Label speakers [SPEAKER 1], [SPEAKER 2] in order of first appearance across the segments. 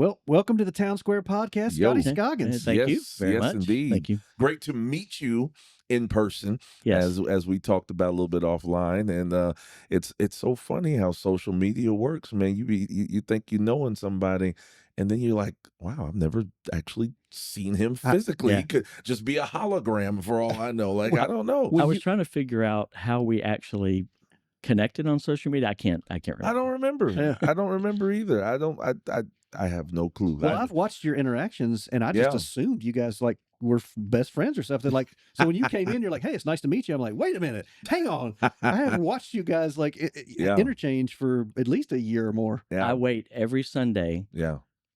[SPEAKER 1] Well, welcome to the Town Square Podcast, Scotty Scoggins.
[SPEAKER 2] Thank you very
[SPEAKER 3] yes,
[SPEAKER 2] much.
[SPEAKER 3] Indeed.
[SPEAKER 2] Thank you.
[SPEAKER 3] Great to meet you in person,
[SPEAKER 2] Yes.
[SPEAKER 3] as we talked about a little bit offline. And it's so funny how social media works, man. You think you knowing somebody, and then you're like, wow, I've never actually seen him physically. He could just be a hologram for all I know. Like, I don't know.
[SPEAKER 2] I was trying to figure out how we actually connected on social media. I can't remember.
[SPEAKER 3] I don't remember. I don't remember either. I have no clue.
[SPEAKER 1] Well, I've watched your interactions, and I just assumed you guys were best friends or something. Like, so when you came in, you're like, "Hey, it's nice to meet you." I'm like, "Wait a minute, hang on." I have watched you guys interchange for at least a year or more.
[SPEAKER 3] Yeah.
[SPEAKER 2] I wait every Sunday.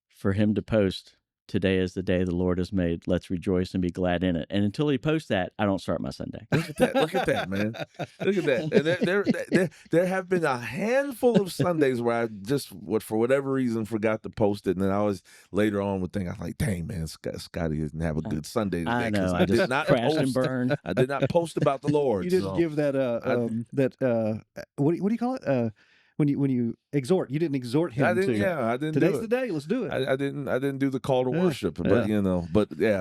[SPEAKER 2] For him to post, "Today is the day the Lord has made. Let's rejoice and be glad in it." And until he posts that, I don't start my Sunday.
[SPEAKER 3] Look at that, man. Look at that. And there have been a handful of Sundays where I just, for whatever reason, forgot to post it. And then I was later on would think, I was like, dang, man, Scotty didn't have a good Sunday today.
[SPEAKER 2] I know.
[SPEAKER 3] I did not
[SPEAKER 2] crashed
[SPEAKER 3] post,
[SPEAKER 2] and burned.
[SPEAKER 3] I did not post about the Lord.
[SPEAKER 1] You didn't give that, what do you call it? When you exhort, you didn't exhort him.
[SPEAKER 3] I didn't.
[SPEAKER 1] Today's
[SPEAKER 3] do
[SPEAKER 1] the day. Let's do it.
[SPEAKER 3] I didn't do the call to worship, but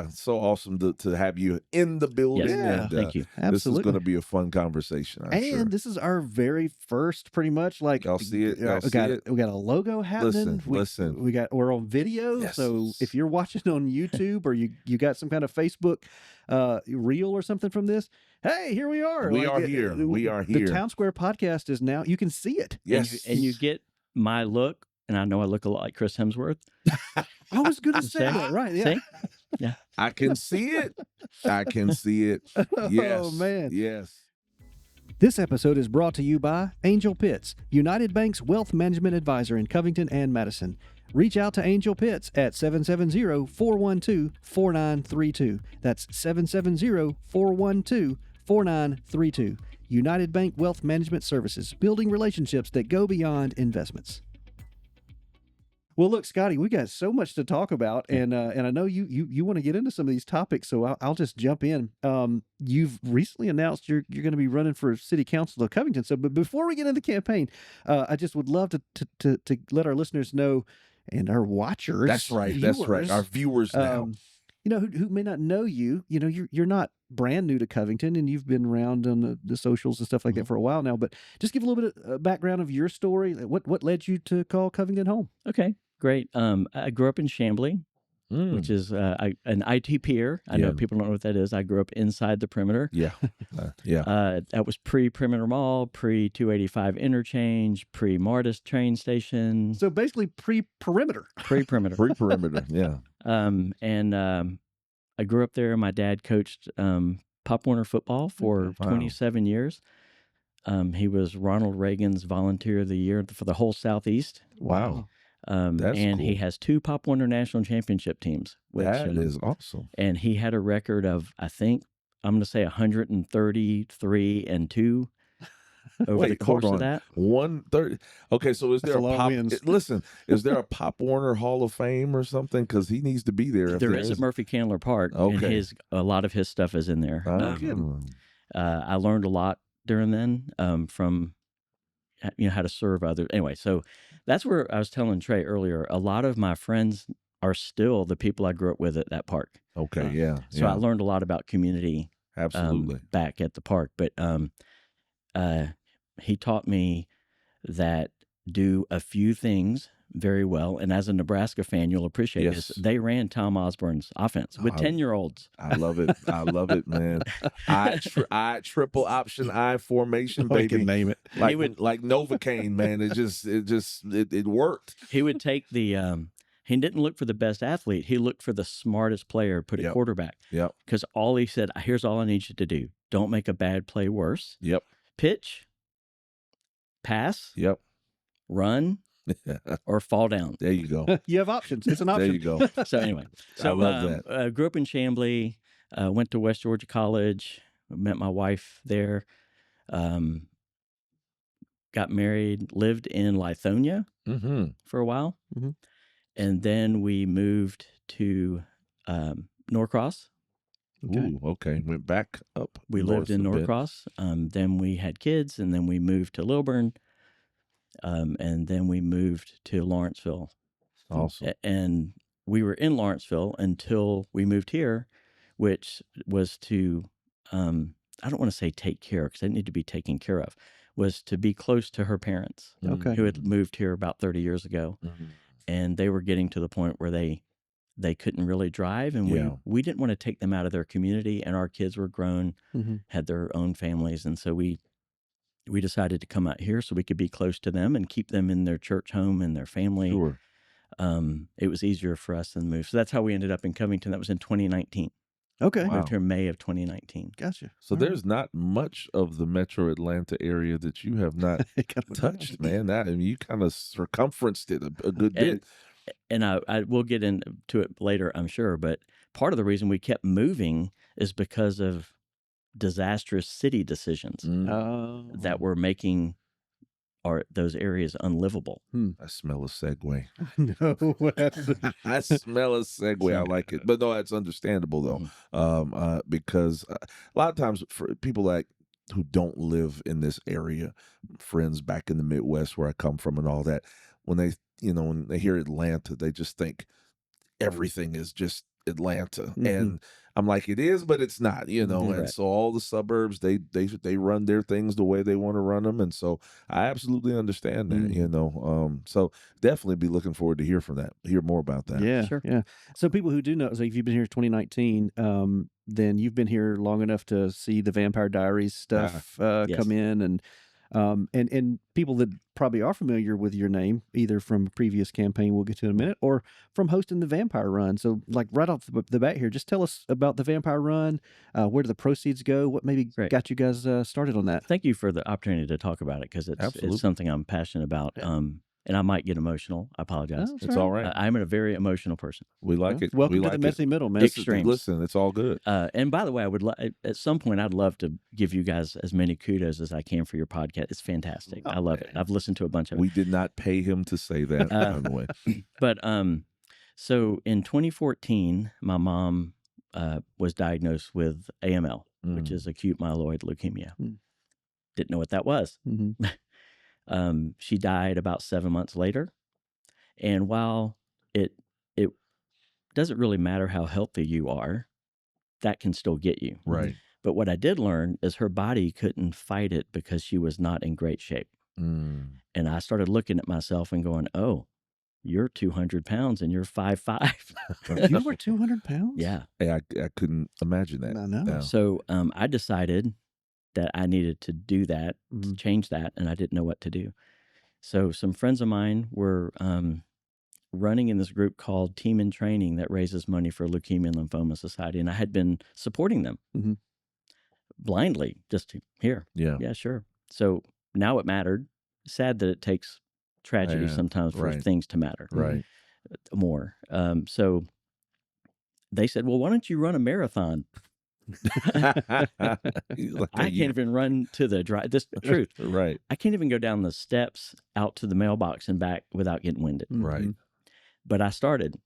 [SPEAKER 3] so awesome to have you in the building.
[SPEAKER 2] Yes. Thank you.
[SPEAKER 1] Absolutely.
[SPEAKER 3] This is going to be a fun conversation. I'm sure.
[SPEAKER 1] This is our very first, pretty much. Like,
[SPEAKER 3] y'all see it.
[SPEAKER 1] We got a logo happening.
[SPEAKER 3] Listen.
[SPEAKER 1] We're on video.
[SPEAKER 3] Yes.
[SPEAKER 1] So if you're watching on YouTube or you got some kind of Facebook reel or something from this, hey, here we are.
[SPEAKER 3] We are here. We are here.
[SPEAKER 1] The Town Square Podcast is now. You can see it.
[SPEAKER 3] Yes.
[SPEAKER 2] And you get my look, and I know I look a lot like Chris Hemsworth.
[SPEAKER 1] I was going to say that, right? Yeah.
[SPEAKER 2] See? Yeah.
[SPEAKER 3] I can see it. I can see it. Yes.
[SPEAKER 1] Oh, man.
[SPEAKER 3] Yes.
[SPEAKER 1] This episode is brought to you by Angel Pitts, United Bank's wealth management advisor in Covington and Madison. Reach out to Angel Pitts at 770-412-4932. That's 770-412-4932. United Bank Wealth Management Services, building relationships that go beyond investments. Well, look, Scotty, we got so much to talk about, and I know you want to get into some of these topics, so I'll just jump in. You've recently announced you're going to be running for City Council of Covington. So, but before we get into the campaign, I just would love to let our listeners know, and our watchers.
[SPEAKER 3] That's right. Our viewers now.
[SPEAKER 1] Who may not know you. You're not brand new to Covington, and you've been around on the socials and stuff like that for a while now. But just give a little bit of background of your story. What led you to call Covington home?
[SPEAKER 2] Okay, great. I grew up in Chamblee, which is an IT peer. I know people don't know what that is. I grew up inside the perimeter. That was pre-Perimeter Mall, pre-285 interchange, pre-Martis train station.
[SPEAKER 1] So basically pre-perimeter.
[SPEAKER 2] Pre-perimeter.
[SPEAKER 3] Pre-perimeter, yeah.
[SPEAKER 2] I grew up there. My dad coached Pop Warner football for 27 years. He was Ronald Reagan's Volunteer of the Year for the whole Southeast.
[SPEAKER 3] Wow. That's
[SPEAKER 2] and
[SPEAKER 3] cool.
[SPEAKER 2] he has 2 Pop Warner national championship teams.
[SPEAKER 3] That is awesome.
[SPEAKER 2] And he had a record of, I think, I'm going to say 133-2 over the course of that.
[SPEAKER 3] 130. Okay, so is there a Pop? Listen, is there a Pop Warner Hall of Fame or something? Because he needs to be there.
[SPEAKER 2] There is at Murphy Candler Park.
[SPEAKER 3] Okay,
[SPEAKER 2] and a lot of his stuff is in there. I learned a lot during then from how to serve others. Anyway, so that's where I was telling Trey earlier. A lot of my friends are still the people I grew up with at that park.
[SPEAKER 3] Okay,
[SPEAKER 2] So I learned a lot about community.
[SPEAKER 3] Absolutely.
[SPEAKER 2] Back at the park, but he taught me that do a few things very well, and as a Nebraska fan, you'll appreciate this. They ran Tom Osborne's offense with 10-year-olds.
[SPEAKER 3] I love it. I love it, man. I triple option I formation, baby.
[SPEAKER 1] I can name it
[SPEAKER 3] like Novocaine, man. It worked.
[SPEAKER 2] He would take the. He didn't look for the best athlete. He looked for the smartest player, put a quarterback.
[SPEAKER 3] Yep.
[SPEAKER 2] Because he said, here's all I need you to do. Don't make a bad play worse.
[SPEAKER 3] Yep.
[SPEAKER 2] Pitch, pass,
[SPEAKER 3] yep,
[SPEAKER 2] run, or fall down.
[SPEAKER 3] There you go.
[SPEAKER 1] You have options. It's an option.
[SPEAKER 3] There you go.
[SPEAKER 2] So anyway,
[SPEAKER 3] I love that.
[SPEAKER 2] I grew up in Chamblee, went to West Georgia College, met my wife there, got married, lived in Lithonia for a while, and then we moved to Norcross.
[SPEAKER 3] Ooh, okay. Went back up.
[SPEAKER 2] We lived in Norcross. Then we had kids, and then we moved to Lilburn, and then we moved to Lawrenceville
[SPEAKER 3] Awesome.
[SPEAKER 2] And we were in Lawrenceville until we moved here, which was to, I don't want to say take care, because they need to be taken care of, was to be close to her parents, who had moved here about 30 years ago. And they were getting to the point where they couldn't really drive, and we didn't want to take them out of their community, and our kids were grown, had their own families, and so we decided to come out here so we could be close to them and keep them in their church home and their family.
[SPEAKER 3] Sure.
[SPEAKER 2] It was easier for us than move. So that's how we ended up in Covington. That was in 2019.
[SPEAKER 1] Okay.
[SPEAKER 2] Moved here in May of 2019.
[SPEAKER 1] Gotcha.
[SPEAKER 3] So there's not much of the metro Atlanta area that you have not touched, man. I mean, you kind of circumferenced it a good bit.
[SPEAKER 2] And I will get into it later, I'm sure. But part of the reason we kept moving is because of disastrous city decisions that were making those areas unlivable.
[SPEAKER 3] I smell a segue.
[SPEAKER 1] No,
[SPEAKER 3] I smell a segue. I like it. But no, that's understandable, though, because a lot of times for people who don't live in this area, friends back in the Midwest where I come from and all that, when they hear Atlanta, they just think everything is just Atlanta. And I'm like, it is, but it's not, and so all the suburbs, they run their things the way they want to run them. And so I absolutely understand that, so definitely be looking forward to hear more about that.
[SPEAKER 1] Yeah.
[SPEAKER 2] Sure.
[SPEAKER 1] Yeah. So people who do know, so if you've been here 2019, then you've been here long enough to see the Vampire Diaries stuff come in, and people that probably are familiar with your name, either from a previous campaign we'll get to in a minute, or from hosting the Vampire Run. So, like right off the bat here, just tell us about the Vampire Run. Where do the proceeds go? What maybe got you guys started on that?
[SPEAKER 2] Thank you for the opportunity to talk about it, because it's something I'm passionate about. And I might get emotional. I apologize.
[SPEAKER 1] Oh,
[SPEAKER 3] It's all right.
[SPEAKER 2] I'm a very emotional person.
[SPEAKER 3] We like it.
[SPEAKER 1] Welcome to the messy middle, man.
[SPEAKER 2] Extremes.
[SPEAKER 3] Listen, it's all good.
[SPEAKER 2] And by the way, at some point, I'd love to give you guys as many kudos as I can for your podcast. It's fantastic. I love it. I've listened to a bunch of it.
[SPEAKER 3] We did not pay him to say that, by the way.
[SPEAKER 2] But so in 2014, my mom was diagnosed with AML, which is acute myeloid leukemia. Didn't know what that was. She died about 7 months later. And while it doesn't really matter how healthy you are, that can still get you.
[SPEAKER 3] Right.
[SPEAKER 2] But what I did learn is her body couldn't fight it because she was not in great shape. And I started looking at myself and going, oh, you're 200 pounds and you're 5'5".
[SPEAKER 1] You were 200 pounds?
[SPEAKER 2] Yeah.
[SPEAKER 3] Hey, I couldn't imagine that.
[SPEAKER 1] I know.
[SPEAKER 3] No.
[SPEAKER 2] So I decided that I needed to do that, to change that, and I didn't know what to do. So some friends of mine were running in this group called Team in Training that raises money for Leukemia and Lymphoma Society, and I had been supporting them blindly, just here.
[SPEAKER 3] Yeah.
[SPEAKER 2] Yeah, sure. So now it mattered. Sad that it takes tragedy sometimes for things to matter more. So they said, well, why don't you run a marathon? I can't even run to the drive. This truth,
[SPEAKER 3] right?
[SPEAKER 2] I can't even go down the steps out to the mailbox and back without getting winded.
[SPEAKER 3] Right.
[SPEAKER 2] But I started.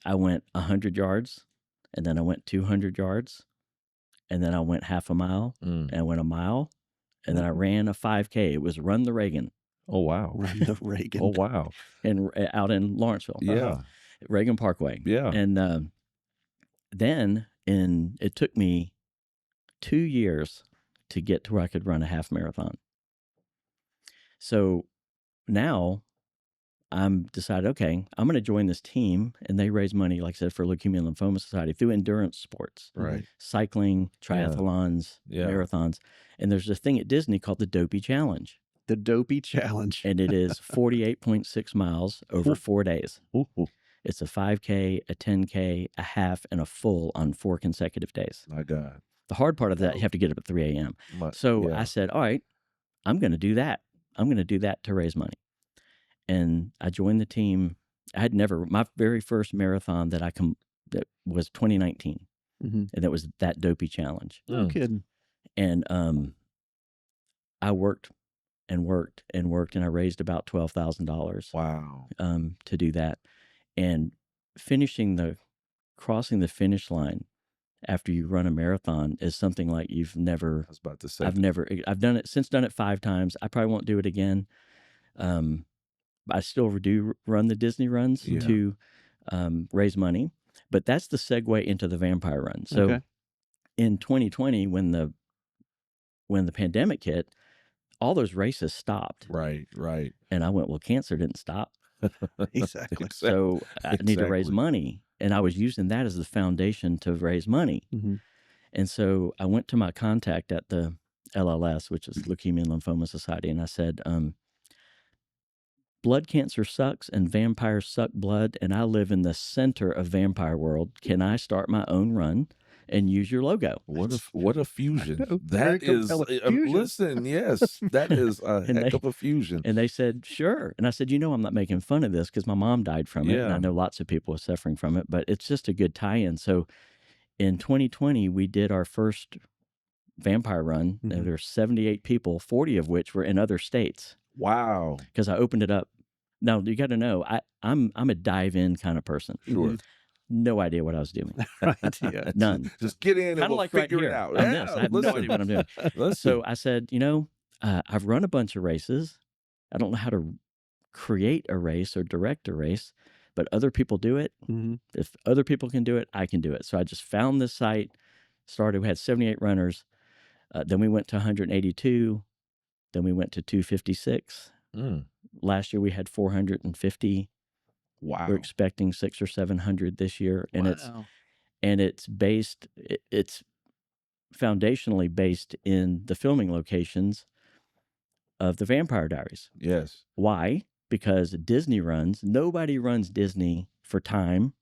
[SPEAKER 2] I went 100 yards, and then I went 200 yards, and then I went half a mile, and I went a mile, and then I ran a 5K. It was Run the Reagan.
[SPEAKER 3] Oh wow!
[SPEAKER 1] Run the Reagan.
[SPEAKER 3] Oh wow!
[SPEAKER 2] And out in Lawrenceville.
[SPEAKER 3] Yeah.
[SPEAKER 2] Reagan Parkway.
[SPEAKER 3] Yeah.
[SPEAKER 2] And then it took me 2 years to get to where I could run a half marathon. So now I'm decided, okay, I'm going to join this team, and they raise money, like I said, for Leukemia and Lymphoma Society through endurance sports,
[SPEAKER 3] right?
[SPEAKER 2] Cycling, triathlons, marathons. And there's a thing at Disney called the Dopey Challenge.
[SPEAKER 1] The Dopey Challenge.
[SPEAKER 2] And it is 48.6 miles over 4 days. It's a 5K, a 10K, a half, and a full on 4 consecutive days.
[SPEAKER 3] My God.
[SPEAKER 2] The hard part of that, you have to get up at 3 a.m. So I said, all right, I'm going to do that. I'm going to do that to raise money. And I joined the team. My very first marathon that that was 2019. And that was that Dopey Challenge.
[SPEAKER 1] No kidding.
[SPEAKER 2] And I worked and worked and worked, and I raised about $12,000.
[SPEAKER 3] Wow.
[SPEAKER 2] To do that. And crossing the finish line after you run a marathon is something like you've never.
[SPEAKER 3] I was about to say.
[SPEAKER 2] I've done it 5 times. I probably won't do it again. I still do run the Disney runs to raise money, but that's the segue into the vampire run. So in 2020, when the pandemic hit, all those races stopped.
[SPEAKER 3] Right.
[SPEAKER 2] And I went, well, cancer didn't stop.
[SPEAKER 1] Exactly.
[SPEAKER 2] So I need to raise money. And I was using that as the foundation to raise money.
[SPEAKER 1] Mm-hmm.
[SPEAKER 2] And so I went to my contact at the LLS, which is Leukemia and Lymphoma Society, and I said, blood cancer sucks and vampires suck blood, and I live in the center of vampire world. Can I start my own run and use your logo?
[SPEAKER 3] What a fusion.
[SPEAKER 1] That is fusion.
[SPEAKER 3] Listen, yes, that is a heck of a fusion.
[SPEAKER 2] And they said, sure. And I said, I'm not making fun of this because my mom died from it, and I know lots of people are suffering from it, but it's just a good tie-in. So in 2020, we did our first vampire run.
[SPEAKER 1] Mm-hmm.
[SPEAKER 2] There were 78 people, 40 of which were in other states.
[SPEAKER 3] Wow.
[SPEAKER 2] Because I opened it up. Now, you got to know, I'm a dive-in kind of person.
[SPEAKER 3] Sure.
[SPEAKER 2] No idea what I was doing.
[SPEAKER 1] Right. Yeah.
[SPEAKER 3] None. Just get in and we'll
[SPEAKER 2] like
[SPEAKER 3] figure
[SPEAKER 2] right
[SPEAKER 3] it out.
[SPEAKER 2] On this. I have no idea what I'm doing. So I said, I've run a bunch of races. I don't know how to create a race or direct a race, but other people do it.
[SPEAKER 1] Mm-hmm.
[SPEAKER 2] If other people can do it, I can do it. So I just found this site, started. We had 78 runners. Then we went to 182. Then we went to 256. Last year we had 450.
[SPEAKER 3] Wow.
[SPEAKER 2] We're expecting 600 or 700 this year, and it's based. It's foundationally based in the filming locations of the Vampire Diaries.
[SPEAKER 3] Yes.
[SPEAKER 2] Why? Because Disney runs. Nobody runs Disney for time.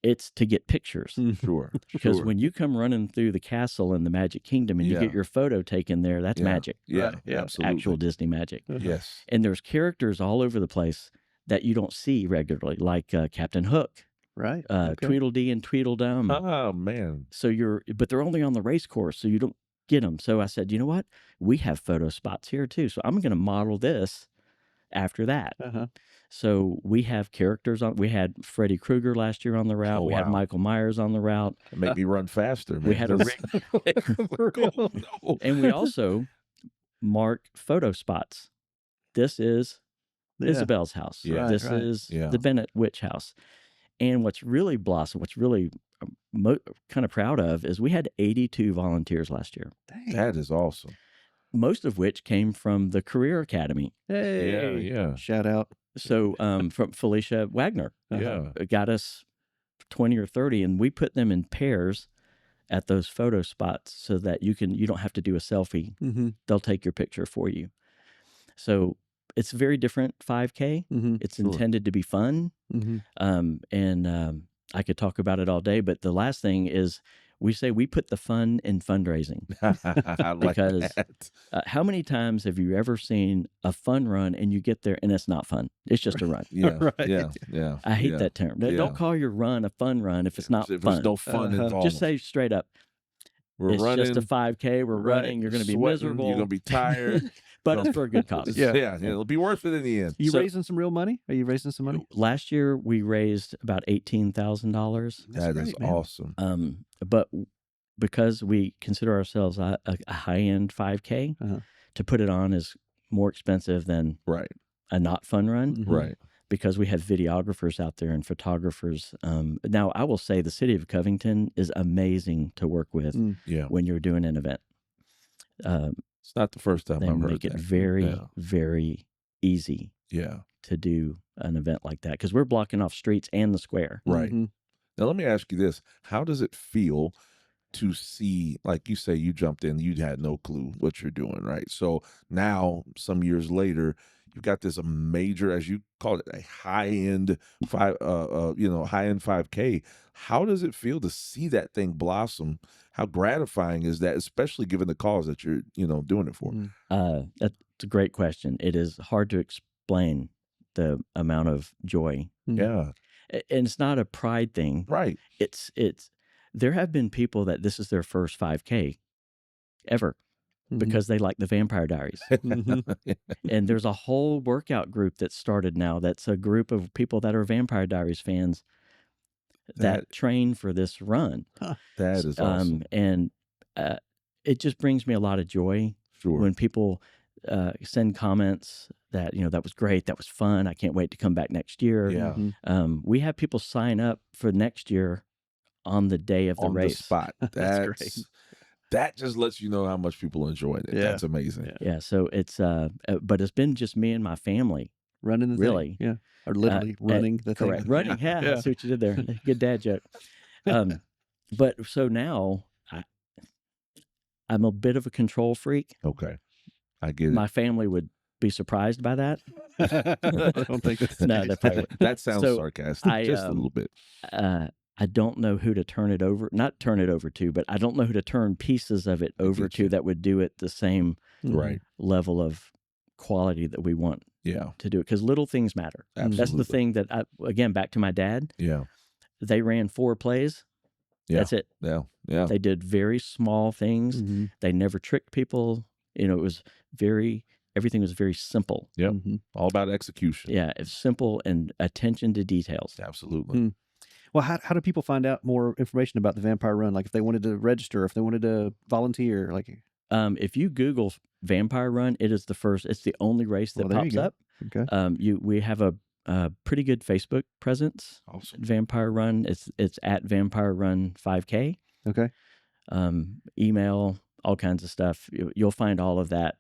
[SPEAKER 2] It's to get pictures.
[SPEAKER 3] Sure.
[SPEAKER 2] Because when you come running through the castle in the Magic Kingdom and you get your photo taken there, that's magic.
[SPEAKER 3] Yeah,
[SPEAKER 1] right?
[SPEAKER 3] Absolutely.
[SPEAKER 2] Actual Disney magic.
[SPEAKER 3] Yes.
[SPEAKER 2] And there's characters all over the place that you don't see regularly, like Captain Hook,
[SPEAKER 1] right?
[SPEAKER 2] Tweedledee and Tweedledum.
[SPEAKER 3] Oh man!
[SPEAKER 2] So but they're only on the race course, so you don't get them. So I said, you know what? We have photo spots here too, so I'm going to model this after that. So we have characters on. We had Freddy Krueger last year on the route. We had Michael Myers on the route.
[SPEAKER 3] It made me run faster. Man.
[SPEAKER 2] We had a and we also mark photo spots. This is Isabel's house.
[SPEAKER 3] Yeah.
[SPEAKER 2] This is the Bennett Witch house. And what's really blossomed, what's really kind of proud of, is we had 82 volunteers last year.
[SPEAKER 1] Dang.
[SPEAKER 3] That is awesome.
[SPEAKER 2] Most of which came from the Career Academy.
[SPEAKER 1] Hey,
[SPEAKER 3] yeah.
[SPEAKER 1] Shout out.
[SPEAKER 2] So from Felicia Wagner, got us 20 or 30, and we put them in pairs at those photo spots so that you don't have to do a selfie.
[SPEAKER 1] Mm-hmm.
[SPEAKER 2] They'll take your picture for you. So it's a very different 5K.
[SPEAKER 1] Mm-hmm.
[SPEAKER 2] It's intended to be fun.
[SPEAKER 1] Mm-hmm.
[SPEAKER 2] I could talk about it all day, but the last thing is we say we put the fun in fundraising. Because how many times have you ever seen a fun run and you get there and it's not fun? It's just a run.
[SPEAKER 3] Yeah.
[SPEAKER 2] I hate that term. Don't call your run a fun run if it's not fun.
[SPEAKER 3] There's no fun involved.
[SPEAKER 2] Just say straight up, it's running, just a 5K. We're running. You're going to be miserable.
[SPEAKER 3] You're going to be tired.
[SPEAKER 2] But it's for a good cause.
[SPEAKER 3] Yeah. It'll be worth it in the end.
[SPEAKER 1] You raising some real money? Are you raising some money?
[SPEAKER 2] Last year we raised about $18,000.
[SPEAKER 3] That is awesome.
[SPEAKER 2] But because we consider ourselves a high-end 5K, to put it on is more expensive than a not fun run.
[SPEAKER 1] Mm-hmm.
[SPEAKER 3] Right.
[SPEAKER 2] Because we have videographers out there and photographers. Now, I will say the city of Covington is amazing to work with when you're doing an event.
[SPEAKER 3] It's not the first time I've heard that. They
[SPEAKER 2] make it very, very easy to do an event like that because we're blocking off streets and the square.
[SPEAKER 3] Right. Mm-hmm. Now, let me ask you this. How does it feel to see, like you say, you jumped in, you had no clue what you're doing, right? So now, some years later, you've got this major, as you call it, a high-end high-end 5K. How does it feel to see that thing blossom? How gratifying is that, especially given the cause that you're, doing it for?
[SPEAKER 2] That's a great question. It is hard to explain the amount of joy.
[SPEAKER 3] Yeah.
[SPEAKER 2] And it's not a pride thing.
[SPEAKER 3] Right.
[SPEAKER 2] It's there have been people that this is their first 5K ever. Because they like the Vampire Diaries. And there's a whole workout group that's started now. That's a group of people that are Vampire Diaries fans that train for this run.
[SPEAKER 3] That is awesome.
[SPEAKER 2] And it just brings me a lot of joy when people send comments that, that was great, that was fun, I can't wait to come back next year.
[SPEAKER 3] Yeah.
[SPEAKER 2] We have people sign up for next year on the day of the race.
[SPEAKER 3] On the spot.
[SPEAKER 1] That's great.
[SPEAKER 3] That just lets you know how much people enjoyed it.
[SPEAKER 1] Yeah.
[SPEAKER 3] That's amazing.
[SPEAKER 2] Yeah. So it's, but it's been just me and my family.
[SPEAKER 1] Running the
[SPEAKER 2] Really?
[SPEAKER 1] thing. Yeah. Or literally running the thing.
[SPEAKER 2] Correct. Running. Yeah. I see what you did there. Good dad joke. But so now I'm a bit of a control freak.
[SPEAKER 3] Okay. I get it.
[SPEAKER 2] My family would be surprised by that.
[SPEAKER 1] I don't think that's the
[SPEAKER 2] No,
[SPEAKER 1] case.
[SPEAKER 2] they probably would.
[SPEAKER 3] That sounds
[SPEAKER 2] So,
[SPEAKER 3] sarcastic, just a little bit.
[SPEAKER 2] I don't know who to turn it over, not turn it over to, but I don't know who to turn pieces of it over to that would do it the same
[SPEAKER 3] Right.
[SPEAKER 2] level of quality that we want
[SPEAKER 3] Yeah.
[SPEAKER 2] to do it. Because little things matter.
[SPEAKER 3] Absolutely.
[SPEAKER 2] That's the thing that again, back to my dad,
[SPEAKER 3] Yeah.
[SPEAKER 2] they ran 4 plays.
[SPEAKER 3] Yeah.
[SPEAKER 2] That's it.
[SPEAKER 3] Yeah. Yeah.
[SPEAKER 2] They did very small things.
[SPEAKER 1] Mhm.
[SPEAKER 2] They never tricked people. It was everything was very simple.
[SPEAKER 3] Yep.
[SPEAKER 1] Mhm.
[SPEAKER 3] All about execution.
[SPEAKER 2] Yeah, it's simple and attention to details.
[SPEAKER 3] Absolutely.
[SPEAKER 1] Well, how do people find out more information about the Vampire Run? Like if they wanted to register, if they wanted to volunteer, like
[SPEAKER 2] If you Google Vampire Run, it's the only race that
[SPEAKER 1] there you
[SPEAKER 2] pops
[SPEAKER 1] go.
[SPEAKER 2] up.
[SPEAKER 1] Okay.
[SPEAKER 2] We have a pretty good Facebook presence.
[SPEAKER 3] Awesome.
[SPEAKER 2] Vampire Run. It's at Vampire Run 5K.
[SPEAKER 1] Okay.
[SPEAKER 2] Email, all kinds of stuff. You'll find all of that.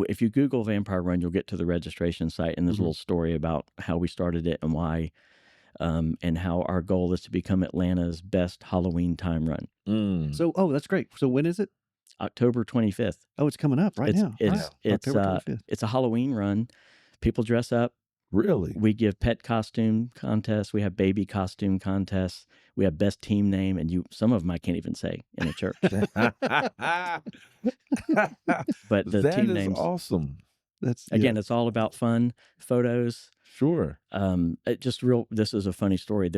[SPEAKER 2] If you Google Vampire Run, you'll get to the registration site, and there's a little story about how we started it and why, and how our goal is to become Atlanta's best Halloween time run.
[SPEAKER 1] So, that's great. So when is it?
[SPEAKER 2] October 25th.
[SPEAKER 1] Oh, it's coming up right now. October 25th.
[SPEAKER 2] It's a Halloween run. People dress up.
[SPEAKER 3] Really?
[SPEAKER 2] We give pet costume contests. We have baby costume contests. We have best team name, and some of them I can't even say in a church. But the team names,
[SPEAKER 3] awesome.
[SPEAKER 1] That's
[SPEAKER 2] again, it's all about fun, photos.
[SPEAKER 3] Sure.
[SPEAKER 2] This is a funny story.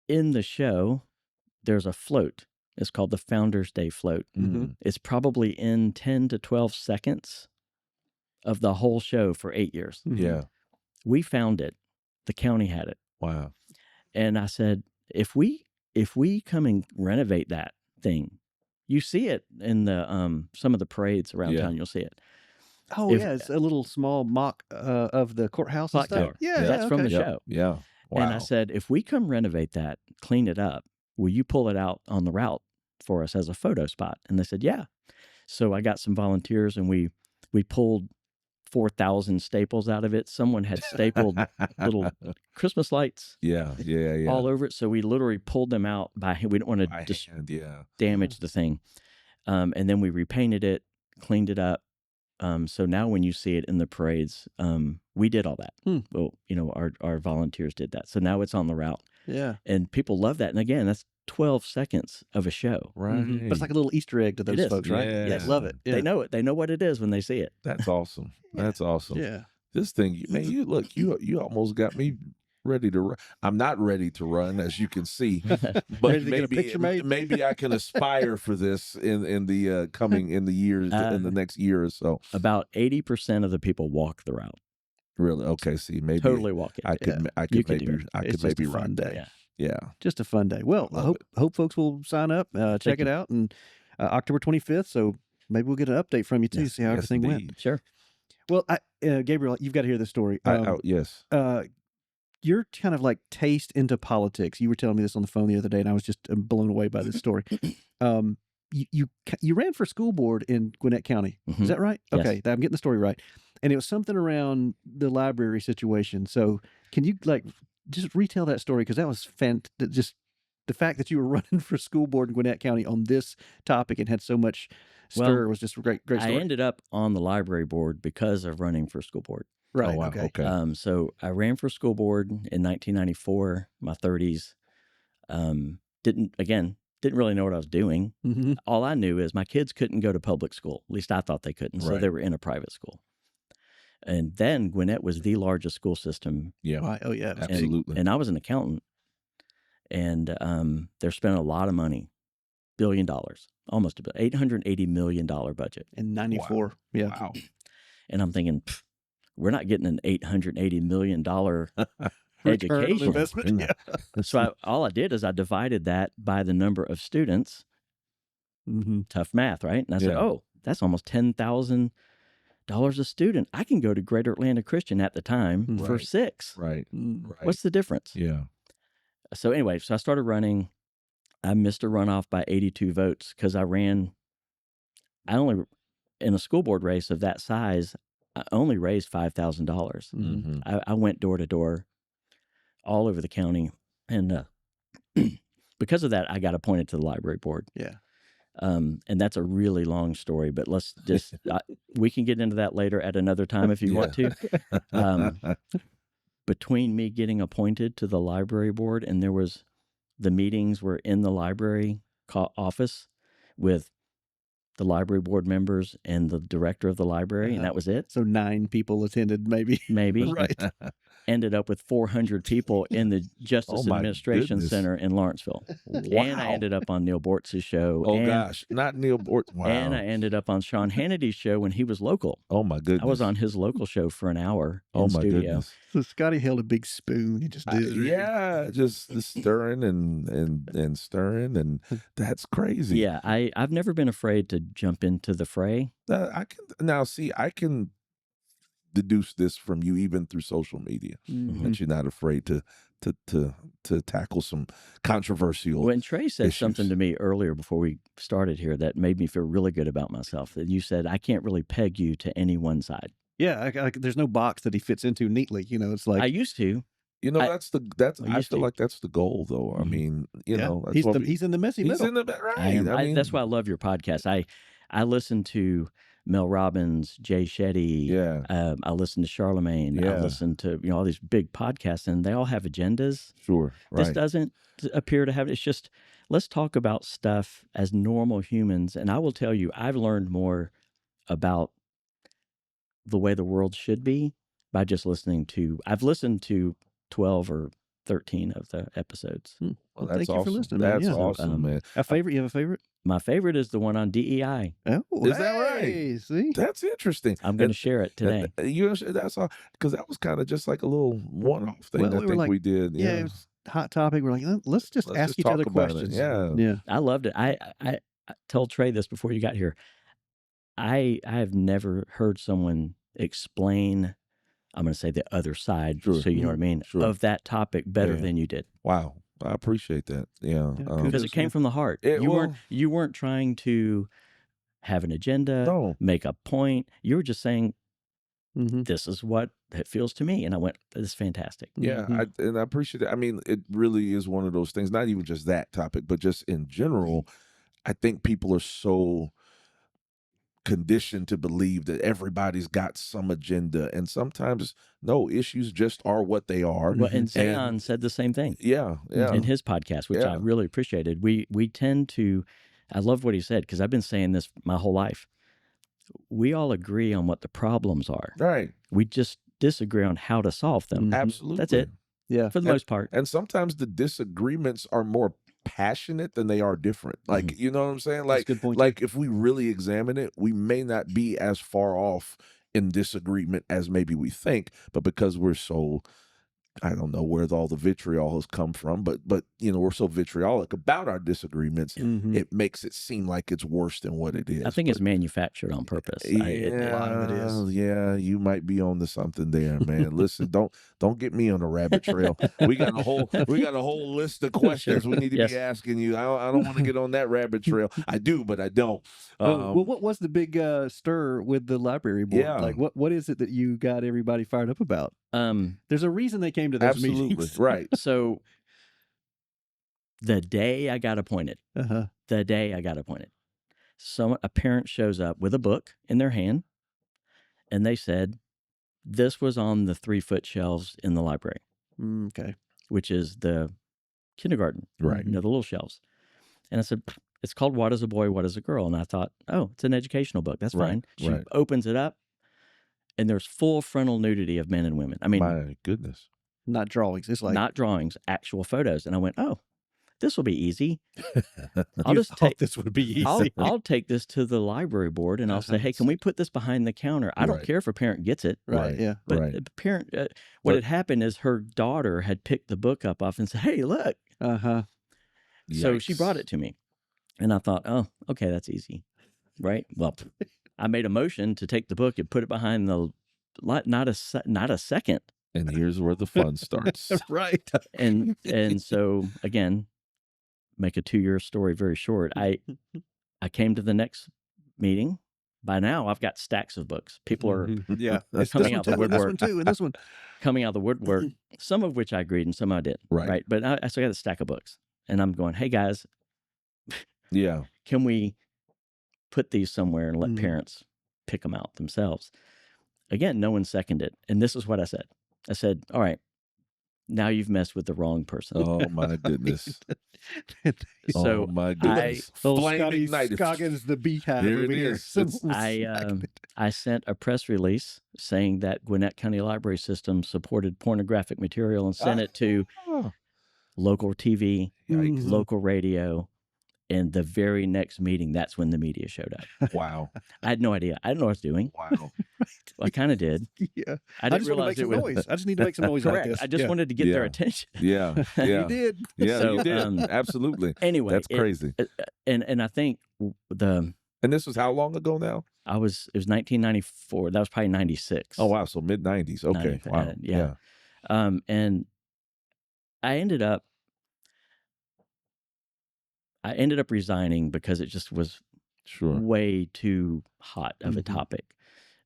[SPEAKER 2] In the show, there's a float. It's called the Founders Day float.
[SPEAKER 3] Mhm.
[SPEAKER 2] It's probably in 10 to 12 seconds of the whole show for 8 years.
[SPEAKER 3] Yeah.
[SPEAKER 2] We found it. The county had it.
[SPEAKER 3] Wow.
[SPEAKER 2] And I said, if we come and renovate that thing, you see it in the some of the parades around town, you'll see it.
[SPEAKER 1] Oh, it's a little small mock of the courthouse and
[SPEAKER 2] Clock
[SPEAKER 1] stuff.
[SPEAKER 2] tower.
[SPEAKER 1] Yeah,
[SPEAKER 2] That's from the show.
[SPEAKER 3] Yeah. Wow.
[SPEAKER 2] And I said, if we come renovate that, clean it up, will you pull it out on the route for us as a photo spot? And they said, yeah. So I got some volunteers, and we pulled 4,000 staples out of it. Someone had stapled little Christmas lights all over it. So we literally pulled them out we didn't want to damage the thing. And then we repainted it, cleaned it up. So now when you see it in the parades, we did all that. Well, our volunteers did that. So now it's on the route.
[SPEAKER 1] Yeah.
[SPEAKER 2] And people love that. And again, that's 12 seconds of a show.
[SPEAKER 3] Right.
[SPEAKER 1] But it's like a little Easter egg to those folks, right?
[SPEAKER 3] Yeah.
[SPEAKER 1] Yes. Love it. Yeah.
[SPEAKER 2] They know it. They know what it is when they see it.
[SPEAKER 3] That's awesome. That's awesome.
[SPEAKER 1] Yeah.
[SPEAKER 3] This thing, man, you almost got me ready to run. I'm not ready to run, as you can see, but maybe I can aspire for this in the years in the next year or so.
[SPEAKER 2] About 80% of the people walk the route.
[SPEAKER 3] Really? Okay. See, maybe
[SPEAKER 2] totally walk it.
[SPEAKER 3] I could maybe run
[SPEAKER 1] day.
[SPEAKER 2] Yeah.
[SPEAKER 1] Just a fun day. Well, I hope folks will sign up, check it out, and October 25th. So maybe we'll get an update from you too, see how everything went.
[SPEAKER 2] Sure.
[SPEAKER 1] Well, Gabriel, you've got to hear this story.
[SPEAKER 3] Yes.
[SPEAKER 1] Your kind of like taste into politics. You were telling me this on the phone the other day, and I was just blown away by this story. You ran for school board in Gwinnett County.
[SPEAKER 2] Mm-hmm.
[SPEAKER 1] Is that right?
[SPEAKER 2] Yes.
[SPEAKER 1] Okay, I'm getting the story right. And it was something around the library situation. So can you just retell that story? Because that was just the fact that you were running for school board in Gwinnett County on this topic and had so much stir was just a great story.
[SPEAKER 2] I ended up on the library board because of running for school board.
[SPEAKER 1] Right.
[SPEAKER 3] Oh, wow. Okay.
[SPEAKER 2] So I ran for school board in 1994, my 30s. Didn't really know what I was doing.
[SPEAKER 1] Mm-hmm.
[SPEAKER 2] All I knew is my kids couldn't go to public school. At least I thought they couldn't. So they were in a private school. And then Gwinnett was the largest school system.
[SPEAKER 3] Yeah.
[SPEAKER 1] Right. Oh, yeah.
[SPEAKER 3] Absolutely.
[SPEAKER 2] And I was an accountant. And they're spending a lot of money, $1 billion, almost $880 million budget.
[SPEAKER 1] In 94.
[SPEAKER 3] Wow.
[SPEAKER 1] Yeah.
[SPEAKER 3] Wow.
[SPEAKER 2] And I'm thinking, we're not getting an $880 million education
[SPEAKER 1] investment. Yeah.
[SPEAKER 2] So all I did is I divided that by the number of students.
[SPEAKER 1] Mm-hmm.
[SPEAKER 2] Tough math, right? And I said, that's almost $10,000 a student. I can go to Greater Atlanta Christian at the time for $6.
[SPEAKER 3] Right.
[SPEAKER 2] What's the difference?
[SPEAKER 3] Yeah.
[SPEAKER 2] So anyway, so I started running. I missed a runoff by 82 votes because I only, in a school board race of that size, I only raised $5,000. I went door to door all over the county. And because of that, I got appointed to the library board.
[SPEAKER 1] Yeah.
[SPEAKER 2] And that's a really long story, but let's just, we can get into that later at another time if you want to. Between me getting appointed to the library board and the meetings were in the library office with the library board members and the director of the library, and that was it.
[SPEAKER 1] So 9 people attended, maybe.
[SPEAKER 2] Right. Ended up with 400 people in the Justice Administration Center in Lawrenceville.
[SPEAKER 3] Wow.
[SPEAKER 2] And I ended up on Neil Bortz's show.
[SPEAKER 3] Oh, gosh. Not Neil Bortz. Wow.
[SPEAKER 2] And I ended up on Sean Hannity's show when he was local.
[SPEAKER 3] Oh, my goodness.
[SPEAKER 2] I was on his local show for an hour in studio.
[SPEAKER 3] Goodness.
[SPEAKER 1] So Scotty held a big spoon. He just did.
[SPEAKER 3] Just stirring and stirring, and that's crazy.
[SPEAKER 2] Yeah, I've never been afraid to jump into the fray.
[SPEAKER 3] I can deduce this from you even through social media, that you're not afraid to tackle some controversial
[SPEAKER 2] When Trey said
[SPEAKER 3] issues.
[SPEAKER 2] something to me earlier before we started here that made me feel really good about myself, that you said, I can't really peg you to any one side.
[SPEAKER 1] Yeah, there's no box that he fits into neatly. It's like
[SPEAKER 2] I used to.
[SPEAKER 3] I feel like that's the goal, though. I mean, that's
[SPEAKER 1] he's in the messy middle.
[SPEAKER 3] He's in the right.
[SPEAKER 2] That's why I love your podcast. I listen to Mel Robbins, Jay Shetty.
[SPEAKER 3] Yeah.
[SPEAKER 2] I listen to Charlemagne.
[SPEAKER 3] Yeah.
[SPEAKER 2] I listen to all these big podcasts, and they all have agendas.
[SPEAKER 3] Sure. Right.
[SPEAKER 2] This doesn't appear to have. It's just, let's talk about stuff as normal humans. And I will tell you, I've learned more about the way the world should be by just listening to. I've listened to 12 or 13 of the episodes.
[SPEAKER 1] Well, thank you for listening.
[SPEAKER 3] That's
[SPEAKER 1] man.
[SPEAKER 3] awesome, man.
[SPEAKER 1] A favorite? You have a favorite?
[SPEAKER 2] My favorite is the one on DEI.
[SPEAKER 1] Oh,
[SPEAKER 3] is that right?
[SPEAKER 1] See,
[SPEAKER 3] that's interesting.
[SPEAKER 2] I'm going to share it today.
[SPEAKER 3] That's all, because that was kind of just like a little one-off thing. I think we did.
[SPEAKER 1] Yeah, it was a hot topic. We're like, let's just ask each other questions.
[SPEAKER 3] Yeah.
[SPEAKER 2] I loved it. I told Trey this before you got here. I have never heard someone explain, I'm going to say the other side, so you know what I mean, of that topic better than you did.
[SPEAKER 3] Wow. I appreciate that. Yeah.
[SPEAKER 2] Because it came from the heart. You weren't trying to have an agenda, make a point. You were just saying, this is what it feels to me. And I went, this is fantastic.
[SPEAKER 3] Yeah. I appreciate it. I mean, it really is one of those things, not even just that topic, but just in general. I think people are so conditioned to believe that everybody's got some agenda, and sometimes no, issues just are what they are.
[SPEAKER 2] Well, and Zion said the same thing.
[SPEAKER 3] Yeah.
[SPEAKER 2] In his podcast, which I really appreciated. We tend to, I love what he said, because I've been saying this my whole life. We all agree on what the problems are.
[SPEAKER 3] Right.
[SPEAKER 2] We just disagree on how to solve them.
[SPEAKER 3] Absolutely.
[SPEAKER 2] That's it.
[SPEAKER 1] Yeah.
[SPEAKER 2] For the most part.
[SPEAKER 3] And sometimes the disagreements are more passionate than they are different. Like, you know what I'm saying? Like,
[SPEAKER 1] good point.
[SPEAKER 3] Like if we really examine it, we may not be as far off in disagreement as maybe we think, but because we're so, I don't know where all the vitriol has come from, but we're so vitriolic about our disagreements, it makes it seem like it's worse than what it is.
[SPEAKER 2] I think it's manufactured on purpose.
[SPEAKER 3] Yeah, a lot of it is. Yeah, you might be on to something there, man. Listen, don't get me on a rabbit trail. We got a whole list of questions we need to be asking you. I don't want to get on that rabbit trail. I do, but I don't.
[SPEAKER 1] Well, what was the big stir with the library board?
[SPEAKER 3] Yeah.
[SPEAKER 1] Like, what is it that you got everybody fired up about? There's a reason they came to those meetings.
[SPEAKER 3] Right.
[SPEAKER 2] So the day I got appointed, a parent shows up with a book in their hand, and they said, this was on the 3-foot shelves in the library.
[SPEAKER 1] Okay.
[SPEAKER 2] Which is the kindergarten.
[SPEAKER 3] Right.
[SPEAKER 2] The little shelves. And I said, it's called What is a Boy, What is a Girl? And I thought, oh, it's an educational book. That's fine. She opens it up, and there's full frontal nudity of men and women. I mean,
[SPEAKER 3] my goodness.
[SPEAKER 1] Not drawings. It's like
[SPEAKER 2] not drawings, actual photos. And I went, oh, this will be easy.
[SPEAKER 1] I'll just take this would be easy.
[SPEAKER 2] I'll take this to the library board, and I'll say, hey, can we put this behind the counter? I don't care if a parent gets it.
[SPEAKER 1] Right. Yeah.
[SPEAKER 2] But the parent, what had happened is her daughter had picked the book up off and said, hey, look. So she brought it to me. And I thought, oh, okay, that's easy. Right? Well, I made a motion to take the book and put it behind the not a second.
[SPEAKER 3] And here's where the fun starts.
[SPEAKER 1] Right.
[SPEAKER 2] And so again, make a 2-year story very short. I came to the next meeting. By now, I've got stacks of books. People are coming out the woodwork.
[SPEAKER 1] This one too, and this one
[SPEAKER 2] coming out the woodwork. Some of which I agreed, and some I didn't.
[SPEAKER 3] Right.
[SPEAKER 2] But I still got a stack of books, and I'm going, hey guys,
[SPEAKER 3] Yeah.
[SPEAKER 2] can we put these somewhere and let parents pick them out themselves? Again, no one seconded, and this is what I said. I said, all right, now you've messed with the wrong person.
[SPEAKER 3] Oh my goodness.
[SPEAKER 2] So
[SPEAKER 3] oh my goodness.
[SPEAKER 1] Scotty Scoggins, the beehive over here.
[SPEAKER 2] I sent a press release saying that Gwinnett County Library System supported pornographic material and sent it to local TV, local radio. And the very next meeting, that's when the media showed up.
[SPEAKER 3] Wow.
[SPEAKER 2] I had no idea. I didn't know what I was doing.
[SPEAKER 3] Wow.
[SPEAKER 2] Well, I kind of did.
[SPEAKER 1] Yeah.
[SPEAKER 2] I didn't realize it was
[SPEAKER 1] noise. I just need to make some noise
[SPEAKER 2] correct.
[SPEAKER 1] like this.
[SPEAKER 2] I just wanted to get their attention.
[SPEAKER 3] Yeah. Yeah.
[SPEAKER 1] You did.
[SPEAKER 3] Yeah,
[SPEAKER 2] So,
[SPEAKER 3] you did. Absolutely.
[SPEAKER 2] Anyway,
[SPEAKER 3] that's crazy.
[SPEAKER 2] And I think
[SPEAKER 3] And this was how long ago now?
[SPEAKER 2] it was 1994. That was probably 96.
[SPEAKER 3] Oh wow, so mid 90s. Okay.
[SPEAKER 2] 90,
[SPEAKER 3] Wow.
[SPEAKER 2] yeah. And I ended up resigning because it just was way too hot of a topic.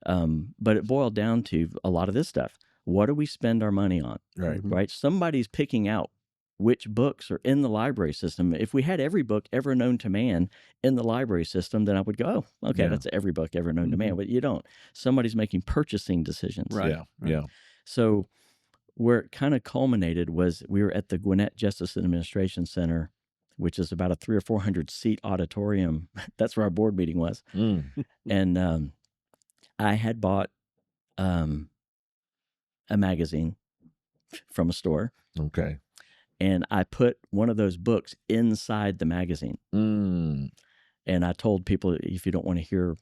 [SPEAKER 2] But it boiled down to a lot of this stuff. What do we spend our money on? Right. Somebody's picking out which books are in the library system. If we had every book ever known to man in the library system, then I would go, oh, okay, that's every book ever known to man. But you don't. Somebody's making purchasing decisions.
[SPEAKER 1] Right.
[SPEAKER 3] Yeah.
[SPEAKER 2] So where it kind of culminated was we were at the Gwinnett Justice and Administration Center, which is about a 300 or 400 seat auditorium. That's where our board meeting was. And I had bought a magazine from a store.
[SPEAKER 3] Okay.
[SPEAKER 2] And I put one of those books inside the magazine. And I told people, if you don't want to hear,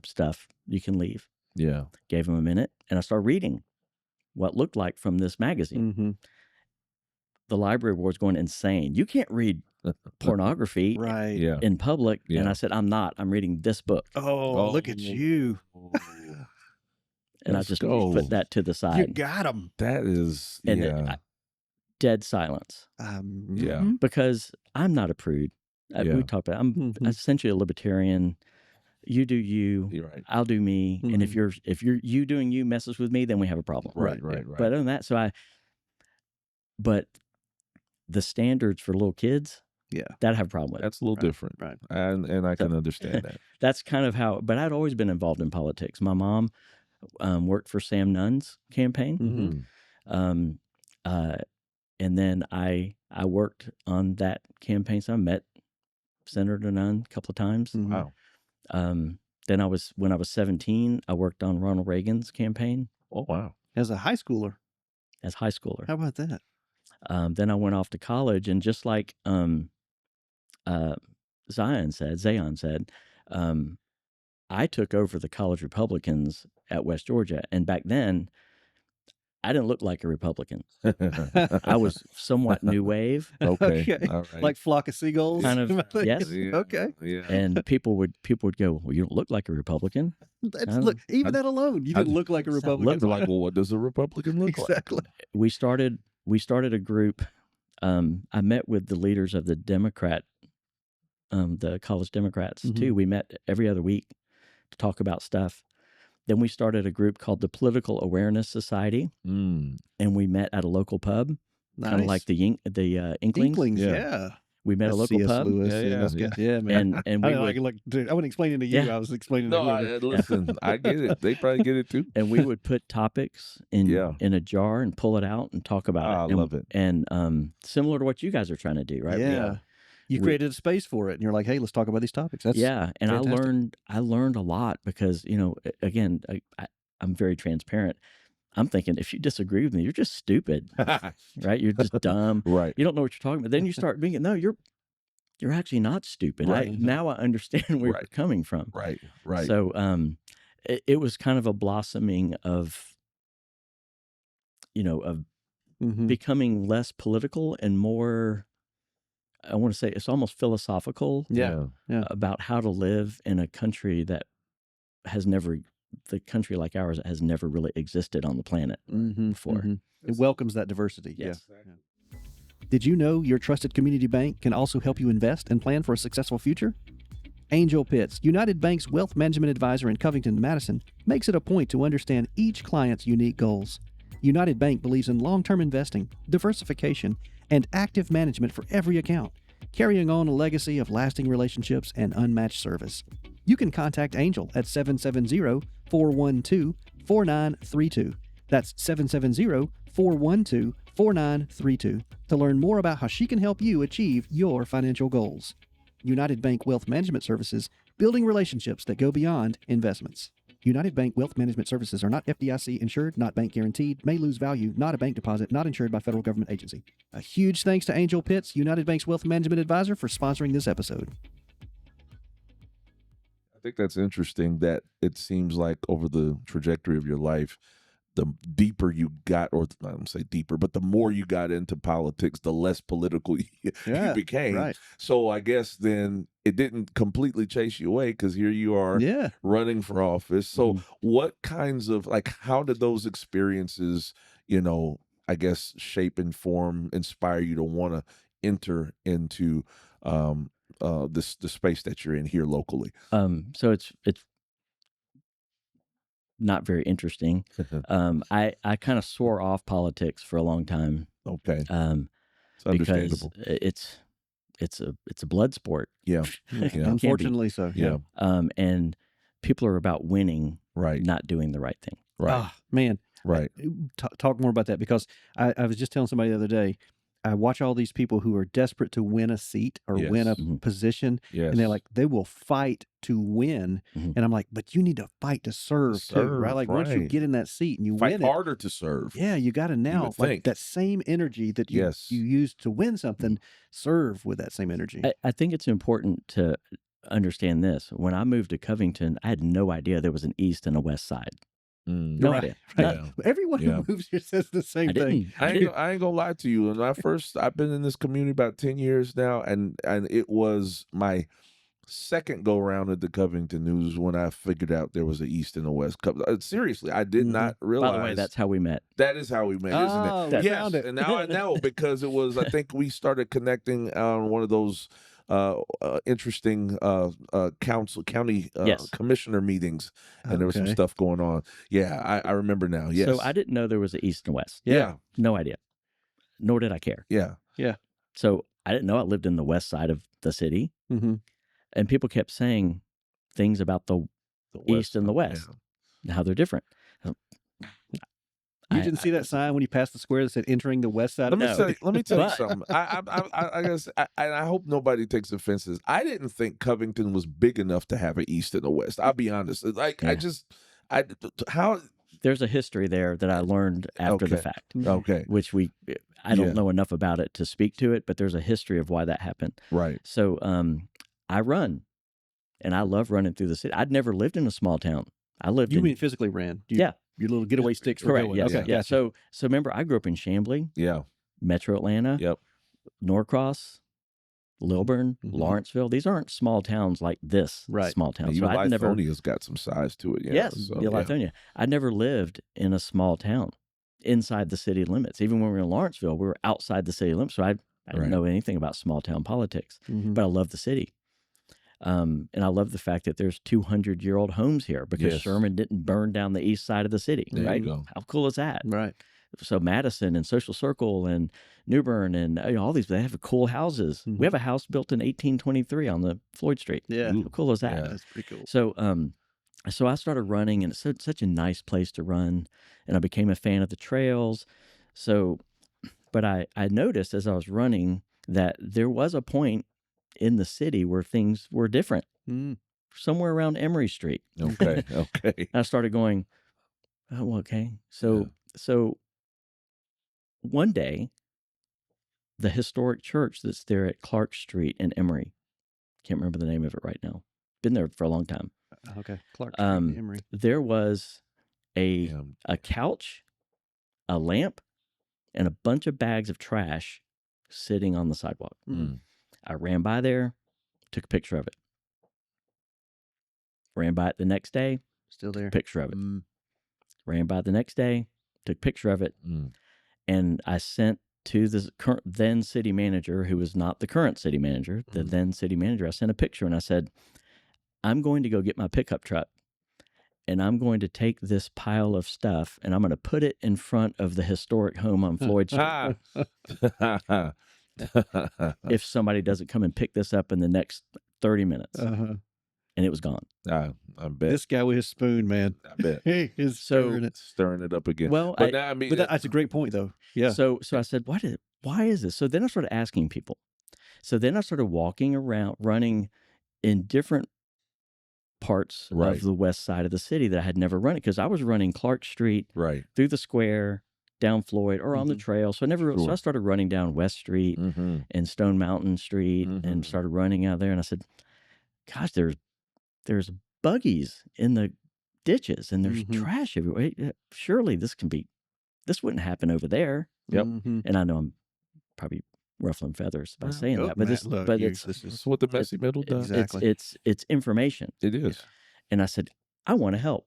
[SPEAKER 2] stuff, you can leave.
[SPEAKER 3] Yeah.
[SPEAKER 2] Gave them a minute, and I started reading what looked like from this magazine. The library board's going insane. You can't read pornography in public.
[SPEAKER 3] Yeah.
[SPEAKER 2] And I said, I'm not. I'm reading this book.
[SPEAKER 1] Oh, look at you.
[SPEAKER 2] And I just put that to the side.
[SPEAKER 1] You got him.
[SPEAKER 3] That is,
[SPEAKER 2] dead silence. Because I'm not a prude. We talked about I'm essentially a libertarian. You do you.
[SPEAKER 3] You're right.
[SPEAKER 2] I'll do me. And if you doing you messes with me, then we have a problem.
[SPEAKER 3] Right.
[SPEAKER 2] But other than that, but the standards for little kids, that I have a problem with.
[SPEAKER 3] That's a little different.
[SPEAKER 1] Right.
[SPEAKER 3] And I can understand that.
[SPEAKER 2] That's kind of how, but I'd always been involved in politics. My mom worked for Sam Nunn's campaign. And then I worked on that campaign. So I met Senator Nunn a couple of times.
[SPEAKER 3] Wow.
[SPEAKER 2] Then when I was 17, I worked on Ronald Reagan's campaign.
[SPEAKER 3] Oh, wow.
[SPEAKER 1] As a high schooler.
[SPEAKER 2] How
[SPEAKER 1] about that?
[SPEAKER 2] Then I went off to college, and just like Zion said, I took over the college Republicans at West Georgia. And back then, I didn't look like a Republican. I was somewhat new wave.
[SPEAKER 3] Okay. All right.
[SPEAKER 1] Like flock of seagulls.
[SPEAKER 2] Kind of, yes.
[SPEAKER 3] Yeah.
[SPEAKER 1] Okay.
[SPEAKER 3] Yeah.
[SPEAKER 2] And people would go, well, you don't look like a Republican.
[SPEAKER 1] Look, even that alone, you didn't look like a Republican.
[SPEAKER 3] They're like, well, what does a Republican look like?
[SPEAKER 1] Exactly.
[SPEAKER 2] We started a group. I met with the leaders of the Democrat, the college Democrats too. We met every other week to talk about stuff. Then we started a group called the Political Awareness Society, and we met at a local pub, kind of like the Inklings.
[SPEAKER 1] Yeah.
[SPEAKER 2] We met at a local pub.
[SPEAKER 1] Yeah, man.
[SPEAKER 2] And we
[SPEAKER 1] I wasn't explaining to you.
[SPEAKER 2] Yeah.
[SPEAKER 1] I was explaining
[SPEAKER 3] No,
[SPEAKER 1] to you.
[SPEAKER 3] listen, I get it. They probably get it too.
[SPEAKER 2] And we would put topics in a jar and pull it out and talk about it.
[SPEAKER 3] I love it.
[SPEAKER 2] And similar to what you guys are trying to do, right?
[SPEAKER 1] Yeah. You created a space for it, and you're like, "Hey, let's talk about these topics." That's
[SPEAKER 2] and
[SPEAKER 1] fantastic.
[SPEAKER 2] I learned a lot because again, I'm very transparent. I'm thinking if you disagree with me, you're just stupid, right? You're just dumb,
[SPEAKER 3] Right?
[SPEAKER 2] You don't know what you're talking about. Then you start being you're actually not stupid.
[SPEAKER 3] Right.
[SPEAKER 2] Now I understand where you're coming from.
[SPEAKER 3] Right.
[SPEAKER 2] So it was kind of a blossoming of becoming less political and more I want to say it's almost philosophical about how to live in a country that has never, the country like ours has never really existed on the planet before.
[SPEAKER 1] It welcomes that diversity.
[SPEAKER 2] Yes.
[SPEAKER 1] Yeah. Did you know your trusted community bank can also help you invest and plan for a successful future? Angel Pitts, United Bank's wealth management advisor in Covington, Madison, makes it a point to understand each client's unique goals. United Bank believes in long-term investing, diversification, and active management for every account, carrying on a legacy of lasting relationships and unmatched service. You can contact Angel at 770-412-4932. That's 770-412-4932 to learn more about how she can help you achieve your financial goals. United Bank Wealth Management Services, building relationships that go beyond investments. United Bank Wealth Management Services are not FDIC insured, not bank guaranteed, may lose value, not a bank deposit, not insured by federal government agency. A huge thanks to Angel Pitts, United Bank's Wealth Management Advisor, for sponsoring this episode.
[SPEAKER 3] I think that's interesting that it seems like over the trajectory of your life, the deeper you got, or I don't say deeper, but the more you got into politics, the less political you became.
[SPEAKER 1] Right.
[SPEAKER 3] So I guess then it didn't completely chase you away, because here you are running for office. So what kinds of, like, how did those experiences, I guess, shape, inform, inspire you to want to enter into the space that you're in here locally?
[SPEAKER 2] So it's not very interesting. I kind of swore off politics for a long time.
[SPEAKER 3] Okay.
[SPEAKER 2] It's understandable. Because it's a blood sport.
[SPEAKER 3] Yeah.
[SPEAKER 1] Unfortunately so.
[SPEAKER 3] Yeah.
[SPEAKER 2] And people are about winning,
[SPEAKER 3] right,
[SPEAKER 2] not doing the right thing.
[SPEAKER 3] Right.
[SPEAKER 1] Oh, man.
[SPEAKER 3] Right.
[SPEAKER 1] Talk more about that, because I was just telling somebody the other day, I watch all these people who are desperate to win a seat or win a position, and they're like, they will fight to win. And I'm like, but you need to fight to serve too, right? Like once you get in that seat and you
[SPEAKER 3] fight
[SPEAKER 1] win
[SPEAKER 3] harder to serve.
[SPEAKER 1] Yeah, you got to now, like that same energy that you use to win something, serve with that same energy.
[SPEAKER 2] I think it's important to understand this. When I moved to Covington, I had no idea there was an east and a west side. No idea.
[SPEAKER 1] Right. Everyone who moves here says the same thing.
[SPEAKER 3] I ain't gonna lie to you. When I've been in this community about 10 years now, and it was my second go around at the Covington News when I figured out there was an East and a West. Seriously, I did not realize.
[SPEAKER 2] By the way, that's how we met.
[SPEAKER 3] That is how we met, isn't it? Yes, and now I know, because it was, I think we started connecting on one of those interesting county commissioner meetings, and there was some stuff going on. Yeah, I remember now. Yes.
[SPEAKER 2] So I didn't know there was an East and West.
[SPEAKER 3] Yeah.
[SPEAKER 2] No idea. Nor did I care.
[SPEAKER 3] Yeah.
[SPEAKER 1] Yeah.
[SPEAKER 2] So I didn't know I lived in the west side of the city. And people kept saying things about the East and the West, how they're different.
[SPEAKER 1] You didn't see that sign when you passed the square that said entering the west side?
[SPEAKER 3] Let me tell you something. I guess I hope nobody takes offenses. I didn't think Covington was big enough to have an East and a West. I'll be honest. Like how
[SPEAKER 2] there's a history there that I learned after the fact.
[SPEAKER 3] Okay.
[SPEAKER 2] Which I don't know enough about it to speak to it, but there's a history of why that happened.
[SPEAKER 3] Right.
[SPEAKER 2] So I run, and I love running through the city. I'd never lived in a small town. I lived.
[SPEAKER 1] You mean physically ran? Your little getaway sticks were
[SPEAKER 2] correct.
[SPEAKER 1] going.
[SPEAKER 2] Yes.
[SPEAKER 1] Okay.
[SPEAKER 2] Yeah. So remember, I grew up in Chamblee.
[SPEAKER 3] Yeah.
[SPEAKER 2] Metro Atlanta.
[SPEAKER 3] Yep.
[SPEAKER 2] Norcross, Lilburn, Lawrenceville. These aren't small towns like this small town.
[SPEAKER 3] Even Lithonia's got some size to it.
[SPEAKER 2] Yes. Lithonia. I never lived in a small town inside the city limits. Even when we were in Lawrenceville, we were outside the city limits. So I didn't know anything about small town politics, but I love the city. And I love the fact that there's 200-year-old homes here, because Sherman didn't burn down the east side of the city.
[SPEAKER 3] There
[SPEAKER 2] right?
[SPEAKER 3] You go.
[SPEAKER 2] How cool is that?
[SPEAKER 1] Right.
[SPEAKER 2] So Madison and Social Circle and New Bern and all these, they have cool houses. We have a house built in 1823 on the Floyd Street.
[SPEAKER 1] Yeah.
[SPEAKER 2] How cool is that?
[SPEAKER 1] Yeah, that's pretty cool.
[SPEAKER 2] So, so I started running, and it's such a nice place to run, and I became a fan of the trails. So, but I noticed as I was running that there was a point in the city where things were different, somewhere around Emory Street.
[SPEAKER 3] Okay.
[SPEAKER 2] I started going, oh, okay. So one day, the historic church that's there at Clark Street in Emory, can't remember the name of it right now. Been there for a long time.
[SPEAKER 1] Okay. Clark Street, Emory.
[SPEAKER 2] There was a couch, a lamp, and a bunch of bags of trash sitting on the sidewalk. I ran by there, took a picture of it. Ran by it the next day,
[SPEAKER 1] Still there.
[SPEAKER 2] picture of it. Ran by the next day, took a picture of it, and I sent to the current then city manager, who was not the current city manager, the then city manager. I sent a picture and I said, I'm going to go get my pickup truck and I'm going to take this pile of stuff and I'm going to put it in front of the historic home on Floyd Street. If somebody doesn't come and pick this up in the next 30 minutes. And it was gone.
[SPEAKER 3] I bet.
[SPEAKER 1] This guy with his spoon, man.
[SPEAKER 3] I bet.
[SPEAKER 1] He is
[SPEAKER 3] stirring it up again.
[SPEAKER 2] Well,
[SPEAKER 3] but I mean,
[SPEAKER 1] that's a great point, though. Yeah.
[SPEAKER 2] So I said, why is this? So then I started asking people. So then I started walking around, running in different parts of the west side of the city that I had never run it, because I was running Clark Street through the square, down Floyd, or on the trail. So I started running down West Street and Stone Mountain Street and started running out there. And I said, gosh, there's buggies in the ditches and there's trash everywhere. Surely this wouldn't happen over there. And I know I'm probably ruffling feathers by saying that, but this
[SPEAKER 3] is what the messy middle does.
[SPEAKER 1] Exactly.
[SPEAKER 2] It's information.
[SPEAKER 3] It is.
[SPEAKER 2] And I said, I want to help.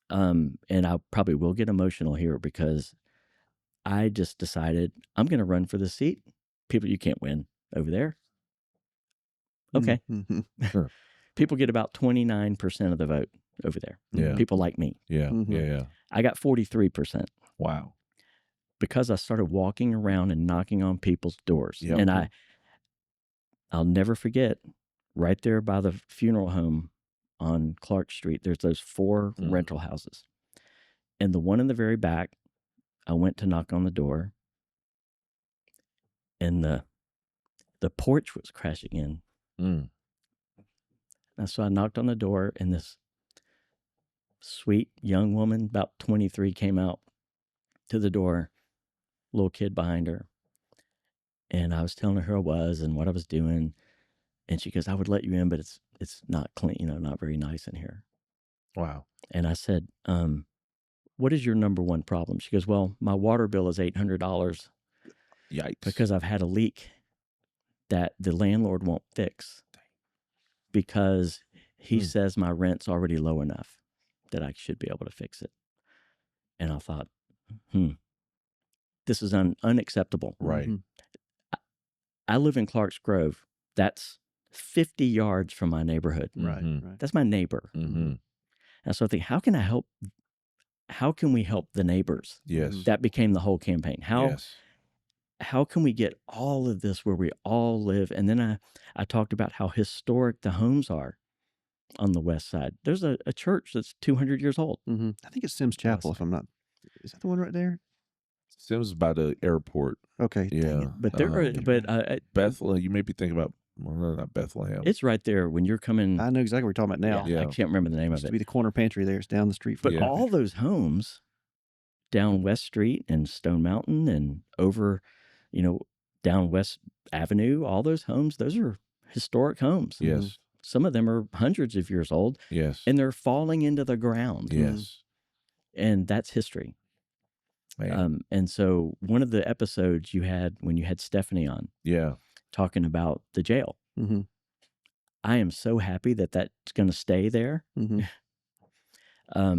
[SPEAKER 2] And I probably will get emotional here because I just decided I'm going to run for the seat. People, you can't win over there. Okay.
[SPEAKER 3] Sure.
[SPEAKER 2] People get about 29% of the vote over there.
[SPEAKER 3] Yeah.
[SPEAKER 2] People like me.
[SPEAKER 3] Yeah.
[SPEAKER 2] I got 43%.
[SPEAKER 3] Wow.
[SPEAKER 2] Because I started walking around and knocking on people's doors. And I'll never forget, right there by the funeral home on Clark Street, there's those 4 rental houses. And the one in the very back, I went to knock on the door, and the porch was crashing in. And so I knocked on the door, and this sweet young woman, about 23, came out to the door, little kid behind her. And I was telling her who I was and what I was doing. And she goes, I would let you in, but it's not clean, not very nice in here.
[SPEAKER 3] Wow.
[SPEAKER 2] And I said, what is your number one problem? She goes, well, my water bill is $800.
[SPEAKER 3] Yikes.
[SPEAKER 2] Because I've had a leak that the landlord won't fix because he says my rent's already low enough that I should be able to fix it. And I thought, this is unacceptable.
[SPEAKER 3] Right.
[SPEAKER 2] I live in Clark's Grove. That's 50 yards from my neighborhood.
[SPEAKER 1] Right.
[SPEAKER 2] That's my neighbor. And so I think, how can I help? How can we help the neighbors?
[SPEAKER 3] Yes.
[SPEAKER 2] That became the whole campaign. How can we get all of this where we all live? And then I talked about how historic the homes are on the west side. There's a church that's 200 years old.
[SPEAKER 1] I think it's Sims Chapel, if I'm not. Is that the one right there?
[SPEAKER 3] Sims by the airport.
[SPEAKER 1] Okay.
[SPEAKER 3] Yeah.
[SPEAKER 2] But
[SPEAKER 3] Bethlehem, you may be thinking about, well, not Bethlehem.
[SPEAKER 2] It's right there when you're coming.
[SPEAKER 1] I know exactly what you're talking about now.
[SPEAKER 2] Yeah. I can't remember the name of it.
[SPEAKER 1] To be the corner pantry there. It's down the street from
[SPEAKER 2] But all those homes down West Street and Stone Mountain and over, down West Avenue, all those homes, those are historic homes.
[SPEAKER 3] Yes.
[SPEAKER 2] Some of them are hundreds of years old.
[SPEAKER 3] Yes.
[SPEAKER 2] And they're falling into the ground.
[SPEAKER 3] Yes.
[SPEAKER 2] And that's history. And so one of the episodes you had when you had Stephanie on, talking about the jail, I am so happy that that's going to stay there,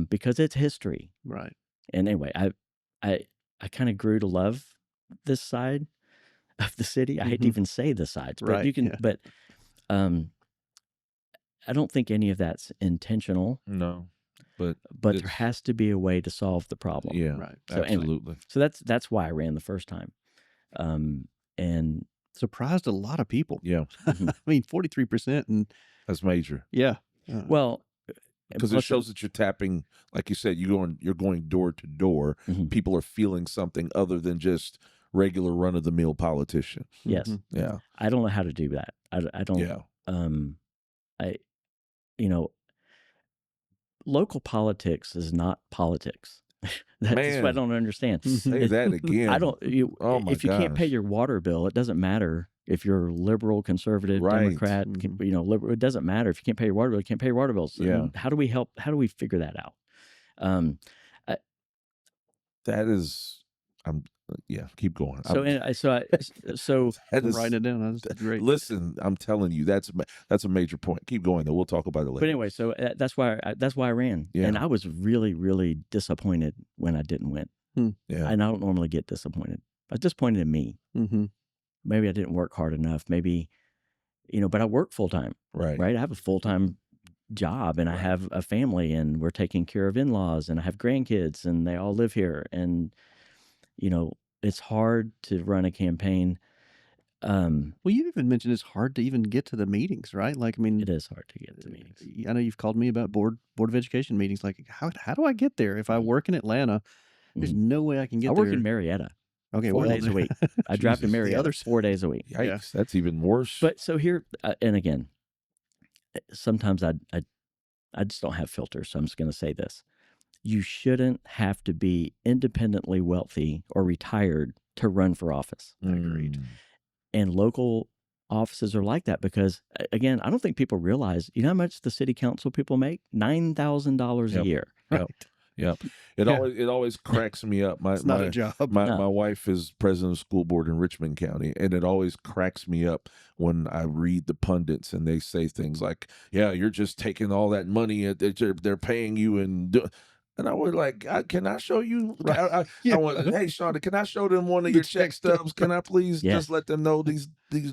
[SPEAKER 2] because it's history,
[SPEAKER 1] right? And
[SPEAKER 2] anyway, I kind of grew to love this side of the city. I hate to even say the sides, but you can. But I don't think any of that's intentional.
[SPEAKER 3] No. But
[SPEAKER 1] there has to be a way to solve the problem.
[SPEAKER 3] Yeah, right. So absolutely.
[SPEAKER 2] Anyway, so that's why I ran the first time, and
[SPEAKER 1] surprised a lot of people.
[SPEAKER 3] Yeah,
[SPEAKER 1] I mean 43%, and
[SPEAKER 3] that's major.
[SPEAKER 1] Yeah,
[SPEAKER 2] well,
[SPEAKER 3] because it shows that you're tapping, like you said, you're going door to door. People are feeling something other than just regular run of the mill politician.
[SPEAKER 2] Yes.
[SPEAKER 3] Yeah.
[SPEAKER 2] I don't know how to do that. I don't. Yeah. Local politics is not politics. That's what I don't understand.
[SPEAKER 3] Say that again.
[SPEAKER 2] If you can't pay your water bill, it doesn't matter if you're liberal, conservative, Democrat. Liberal. It doesn't matter if you can't pay your water bill. You can't pay your water bills.
[SPEAKER 3] Yeah.
[SPEAKER 2] How do we help? How do we figure that out?
[SPEAKER 3] That is Yeah, keep going.
[SPEAKER 2] So
[SPEAKER 1] I'm writing it down. That's great.
[SPEAKER 3] Listen, I'm telling you, that's a major point. Keep going, though. We'll talk about it later.
[SPEAKER 2] But anyway, so that's why I ran, and I was really, really disappointed when I didn't win.
[SPEAKER 3] Yeah,
[SPEAKER 2] and I don't normally get disappointed. I was disappointed in me. Maybe I didn't work hard enough. Maybe, but I work full time.
[SPEAKER 3] Right.
[SPEAKER 2] I have a full time job, and I have a family, and we're taking care of in-laws, and I have grandkids, and they all live here, and it's hard to run a campaign.
[SPEAKER 1] Well, you even mentioned it's hard to even get to the meetings, right? Like, I mean,
[SPEAKER 2] it is hard to get to meetings.
[SPEAKER 1] I know you've called me about board of education meetings. Like, how do I get there? If I work in Atlanta, there's no way I can get there.
[SPEAKER 2] I work in Marietta.
[SPEAKER 1] Okay,
[SPEAKER 2] 4 days a week. I drive to Marietta 4 days a week.
[SPEAKER 3] Yikes, that's even worse.
[SPEAKER 2] But so here, and again, sometimes I just don't have filters, so I'm just going to say this. You shouldn't have to be independently wealthy or retired to run for office.
[SPEAKER 1] Agreed.
[SPEAKER 2] And local offices are like that because, again, I don't think people realize, how much the city council people make? $9,000 a year.
[SPEAKER 3] Right. Yep. It always cracks me up.
[SPEAKER 1] It's not a job.
[SPEAKER 3] My wife is president of the school board in Richmond County, and it always cracks me up when I read the pundits and they say things like, "Yeah, you're just taking all that money that they're paying you and I was like, can I show you? Right. I went, hey, Sean, can I show them one of your check stubs? Can I please just let them know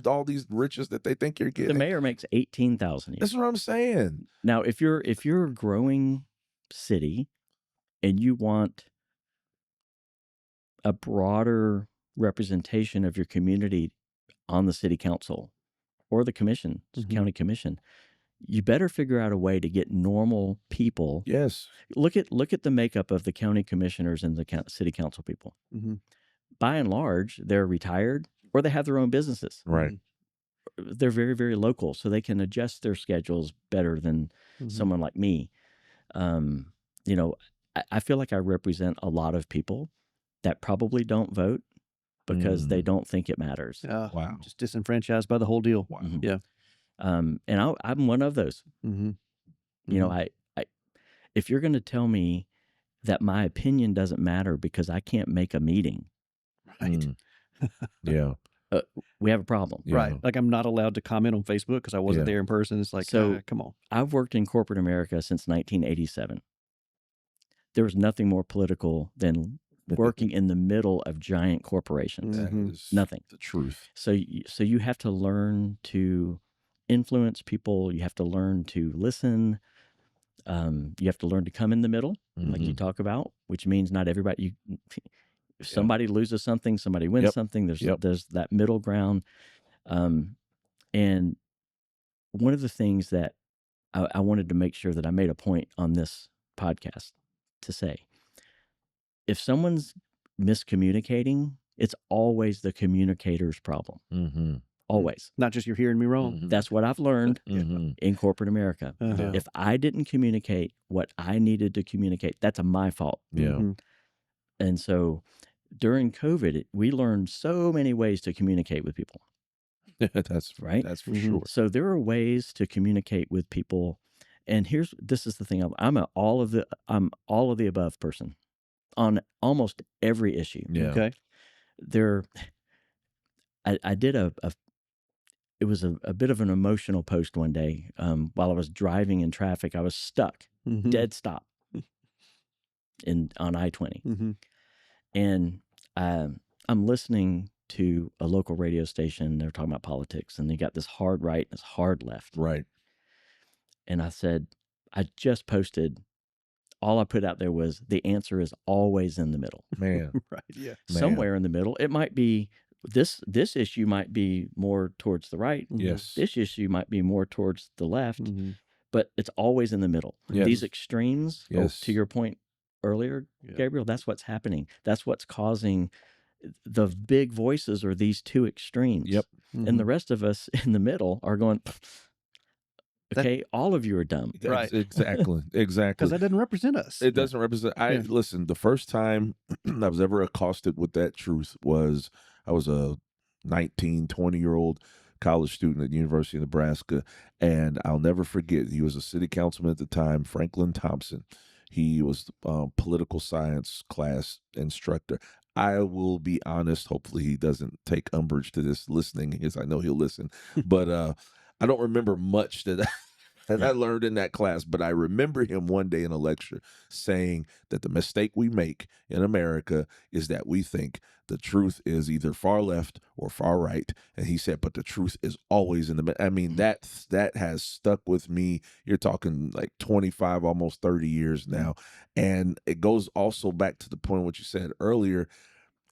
[SPEAKER 3] all these riches that they think you're getting?
[SPEAKER 2] The mayor makes $18,000.
[SPEAKER 3] That's what I'm saying.
[SPEAKER 2] Now, if you're a growing city and you want a broader representation of your community on the city council or the commission, county commission, you better figure out a way to get normal people.
[SPEAKER 3] Yes.
[SPEAKER 2] Look at the makeup of the county commissioners and the city council people. By and large, they're retired or they have their own businesses.
[SPEAKER 3] Right.
[SPEAKER 2] They're very, very local, so they can adjust their schedules better than someone like me. I feel like I represent a lot of people that probably don't vote because they don't think it matters.
[SPEAKER 3] Wow.
[SPEAKER 1] Just disenfranchised by the whole deal.
[SPEAKER 3] Wow.
[SPEAKER 1] Yeah.
[SPEAKER 2] And I'm one of those. If you're going to tell me that my opinion doesn't matter because I can't make a meeting,
[SPEAKER 1] right?
[SPEAKER 3] Yeah,
[SPEAKER 2] we have a problem,
[SPEAKER 1] right? Like I'm not allowed to comment on Facebook because I wasn't there in person. It's like, so come on.
[SPEAKER 2] I've worked in corporate America since 1987. There was nothing more political than working in the middle of giant corporations. Nothing.
[SPEAKER 3] The truth.
[SPEAKER 2] So you have to learn to influence people. You have to learn to listen. You have to learn to come in the middle, like you talk about, which means not everybody. If somebody loses something, somebody wins something. There's that middle ground. And one of the things that I wanted to make sure that I made a point on this podcast to say, if someone's miscommunicating, it's always the communicator's problem. Always.
[SPEAKER 1] Not just you're hearing me wrong.
[SPEAKER 2] That's what I've learned in corporate America. If I didn't communicate what I needed to communicate, that's my fault. And so during COVID, we learned so many ways to communicate with people.
[SPEAKER 3] That's
[SPEAKER 2] right.
[SPEAKER 3] That's for sure.
[SPEAKER 2] So there are ways to communicate with people. And this is the thing. I'm all of the above person on almost every issue.
[SPEAKER 1] Okay.
[SPEAKER 2] I did it was a bit of an emotional post one day while I was driving in traffic. I was stuck, dead stop on I-20. And I'm listening to a local radio station. They're talking about politics, and they got this hard right and this hard left.
[SPEAKER 3] Right.
[SPEAKER 2] And I said, I just posted, all I put out there was the answer is always in the middle.
[SPEAKER 3] Man.
[SPEAKER 1] Right. Yeah.
[SPEAKER 2] Somewhere in the middle. It might be this issue might be more towards the right.
[SPEAKER 3] Yes.
[SPEAKER 2] This issue might be more towards the left, but it's always in the middle.
[SPEAKER 3] Yes.
[SPEAKER 2] These extremes, to your point earlier, Gabriel, that's what's happening. That's what's causing the big voices are these two extremes.
[SPEAKER 3] Yep.
[SPEAKER 2] And the rest of us in the middle are going, okay, all of you are dumb.
[SPEAKER 1] Right.
[SPEAKER 3] Exactly.
[SPEAKER 1] Because that doesn't represent us.
[SPEAKER 3] It doesn't represent. Listen, the first time I was ever accosted with that truth was I was a 19, 20-year-old college student at the University of Nebraska. And I'll never forget, he was a city councilman at the time, Franklin Thompson. He was political science class instructor. I will be honest. Hopefully, he doesn't take umbrage to this listening, because I know he'll listen. But I don't remember much that I learned in that class. But I remember him one day in a lecture saying that the mistake we make in America is that we think the truth is either far left or far right. And he said, but the truth is always in the middle. I mean, that has stuck with me. You're talking like 25, almost 30 years now. And it goes also back to the point of what you said earlier.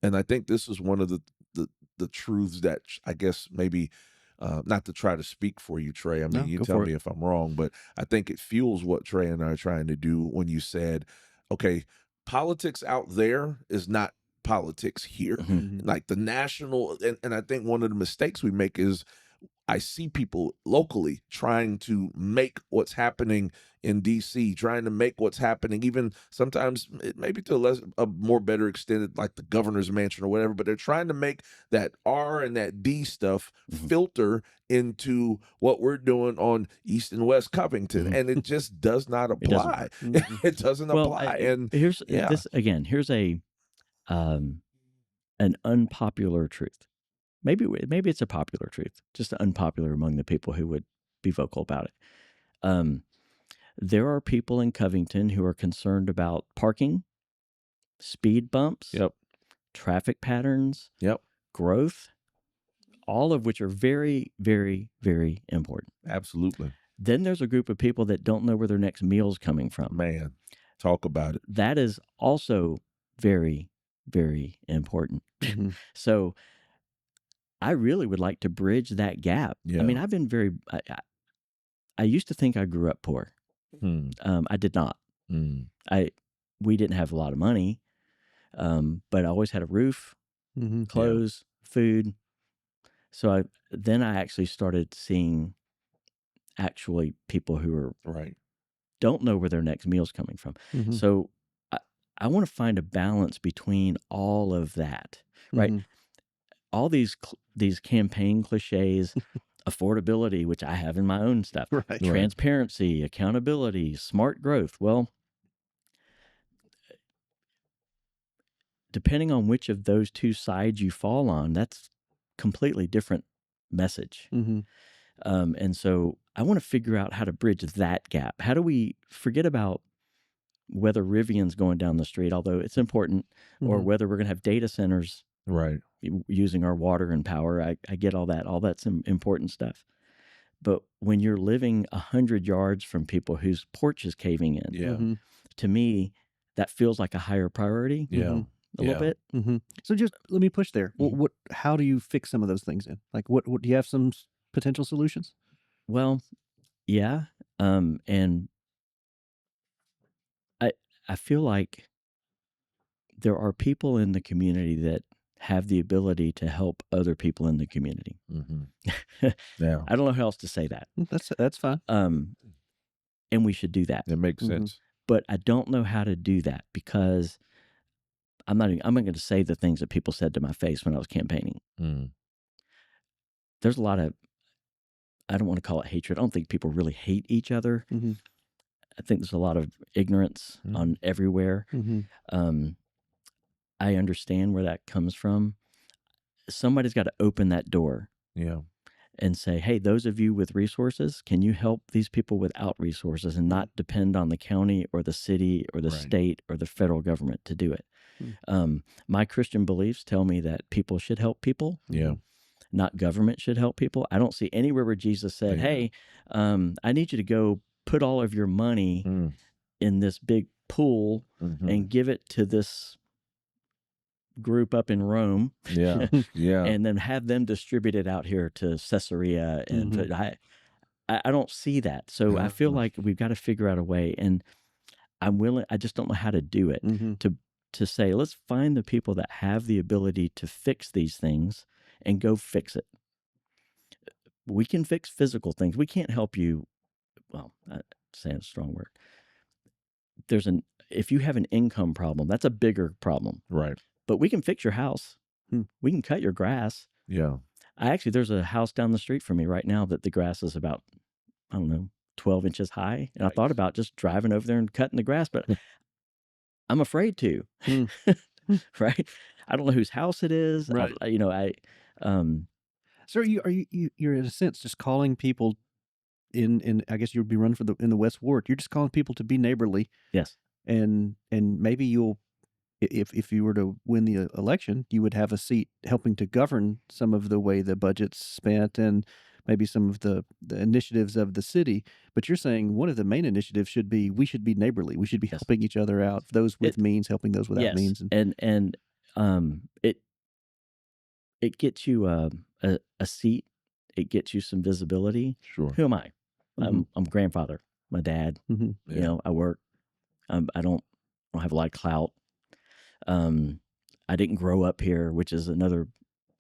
[SPEAKER 3] And I think this is one of the truths that I guess maybe, not to try to speak for you, Trey. I mean, you tell me if I'm wrong, but I think it fuels what Trey and I are trying to do when you said, okay, politics out there is not politics here. Like the national, and I think one of the mistakes we make is I see people locally trying to make what's happening in D.C., trying to make what's happening, even sometimes maybe to a more better extent, like the governor's mansion or whatever, but they're trying to make that R and that D stuff filter into what we're doing on East and West Covington, and it just does not apply. It doesn't apply. And
[SPEAKER 2] here's this again. Here's a an unpopular truth. Maybe it's a popular truth, just unpopular among the people who would be vocal about it. There are people in Covington who are concerned about parking, speed bumps, traffic patterns, growth, all of which are very, very, very important.
[SPEAKER 3] Absolutely.
[SPEAKER 2] Then there's a group of people that don't know where their next meal's coming from.
[SPEAKER 3] Man, talk about it.
[SPEAKER 2] That is also very, very important. So I really would like to bridge that gap. I mean, I've been I used to think I grew up poor. I did not. We didn't have a lot of money, but I always had a roof, clothes, food. So I actually started seeing people who are don't know where their next meal's coming from. So I want to find a balance between all of that, right? All these campaign cliches, affordability, which I have in my own stuff, transparency, accountability, smart growth. Well, depending on which of those two sides you fall on, that's completely different message. And so I want to figure out how to bridge that gap. How do we forget about whether Rivian's going down the street, although it's important, or whether we're going to have data centers using our water and power. I get all that. All that's important stuff. But when you're living 100 yards from people whose porch is caving in, to me, that feels like a higher priority. A little bit.
[SPEAKER 1] So just let me push there. How do you fix some of those things in? Like, what do you have some potential solutions?
[SPEAKER 2] Well, yeah. And I feel like there are people in the community that have the ability to help other people in the community. I don't know how else to say that.
[SPEAKER 1] That's fine.
[SPEAKER 2] And we should do that.
[SPEAKER 3] It makes sense.
[SPEAKER 2] But I don't know how to do that because I'm not going to say the things that people said to my face when I was campaigning. There's a lot of, I don't want to call it hatred. I don't think people really hate each other. I think there's a lot of ignorance on everywhere. I understand where that comes from. Somebody's got to open that door. And say, hey, those of you with resources, can you help these people without resources and not depend on the county or the city or the state or the federal government to do it? My Christian beliefs tell me that people should help people. Not government should help people. I don't see anywhere where Jesus said, hey, I need you to go put all of your money in this big pool and give it to this group up in Rome, and then have them distribute it out here to Caesarea. And I don't see that. So I feel like we've got to figure out a way, and I'm willing. I just don't know how to do it. To say, let's find the people that have the ability to fix these things and go fix it. We can fix physical things. We can't help you. Well, saying a strong word. If you have an income problem, that's a bigger problem. But we can fix your house. We can cut your grass. There's a house down the street from me right now that the grass is about, I don't know, 12 inches high. And I thought about just driving over there and cutting the grass, but I'm afraid to, right? I don't know whose house it is.
[SPEAKER 1] Right. So you're in a sense just calling people in I guess you would be running in the West Ward. You're just calling people to be neighborly.
[SPEAKER 2] Yes.
[SPEAKER 1] And maybe you'll, if you were to win the election, you would have a seat helping to govern some of the way the budget's spent and maybe some of the initiatives of the city. But you're saying one of the main initiatives should be, we should be neighborly. We should be helping each other out. Those with means, helping those without means.
[SPEAKER 2] And it gets you a seat. It gets you some visibility.
[SPEAKER 3] Sure.
[SPEAKER 2] Who am I? I'm grandfather. My dad. You know, I work. I don't have a lot of clout. I didn't grow up here, which is another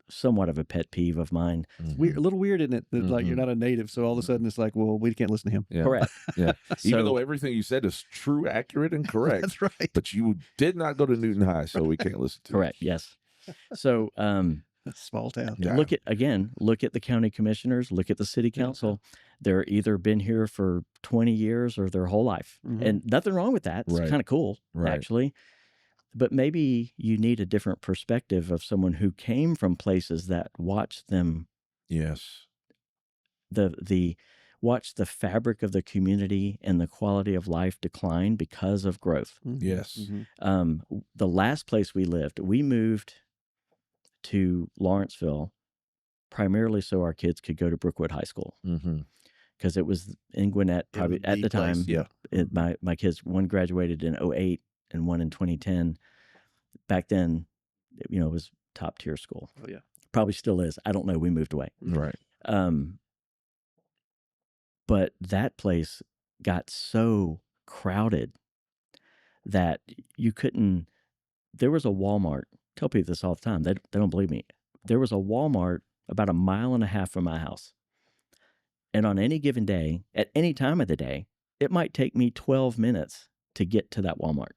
[SPEAKER 2] somewhat of a pet peeve of mine.
[SPEAKER 1] It's weird, a little weird, isn't it? That like you're not a native, so all of a sudden it's like, well, we can't listen to him.
[SPEAKER 3] Yeah.
[SPEAKER 2] Correct.
[SPEAKER 3] Yeah. Even though everything you said is true, accurate, and correct.
[SPEAKER 1] That's right.
[SPEAKER 3] But you did not go to Newton High, so we can't listen to
[SPEAKER 2] Correct. Yes. So
[SPEAKER 1] small town.
[SPEAKER 3] Yeah.
[SPEAKER 2] look at the county commissioners, look at the city council. They're either been here for 20 years or their whole life. And nothing wrong with that. It's kind of cool, actually. But maybe you need a different perspective of someone who came from places that watched them.
[SPEAKER 3] Yes.
[SPEAKER 2] Watch the fabric of the community and the quality of life decline because of growth.
[SPEAKER 3] Yes.
[SPEAKER 2] The last place we lived, we moved to Lawrenceville primarily so our kids could go to Brookwood High School. Because it was in Gwinnett, probably at the time.
[SPEAKER 3] Yeah.
[SPEAKER 2] My kids, one graduated in 2008 and one in 2010. Back then, it was top tier school.
[SPEAKER 1] Oh yeah,
[SPEAKER 2] probably still is. I don't know. We moved away.
[SPEAKER 3] Right.
[SPEAKER 2] But that place got so crowded that you couldn't. There was a Walmart. Tell people this all the time. They don't believe me. There was a Walmart about 1.5 miles from my house. And on any given day, at any time of the day, it might take me 12 minutes to get to that Walmart.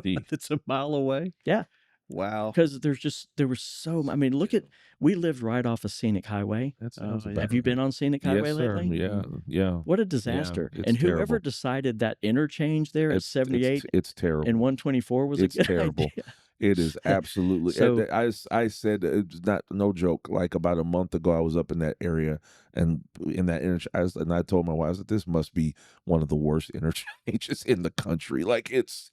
[SPEAKER 1] It's a mile away?
[SPEAKER 2] Yeah.
[SPEAKER 1] Wow.
[SPEAKER 2] Because look at, we lived right off a scenic highway. Have you been on scenic highway lately?
[SPEAKER 3] Yeah. Yeah.
[SPEAKER 2] What a disaster.
[SPEAKER 3] Yeah,
[SPEAKER 2] and whoever
[SPEAKER 3] terrible.
[SPEAKER 2] decided that interchange there at 78
[SPEAKER 3] it's terrible.
[SPEAKER 2] and 124 was
[SPEAKER 3] it's
[SPEAKER 2] a good
[SPEAKER 3] terrible.
[SPEAKER 2] idea.
[SPEAKER 3] It is absolutely.
[SPEAKER 2] So,
[SPEAKER 3] I said it's no joke. Like about a month ago, I was up in that area and in that interchange, and I told my wife that this must be one of the worst interchanges in the country. Like it's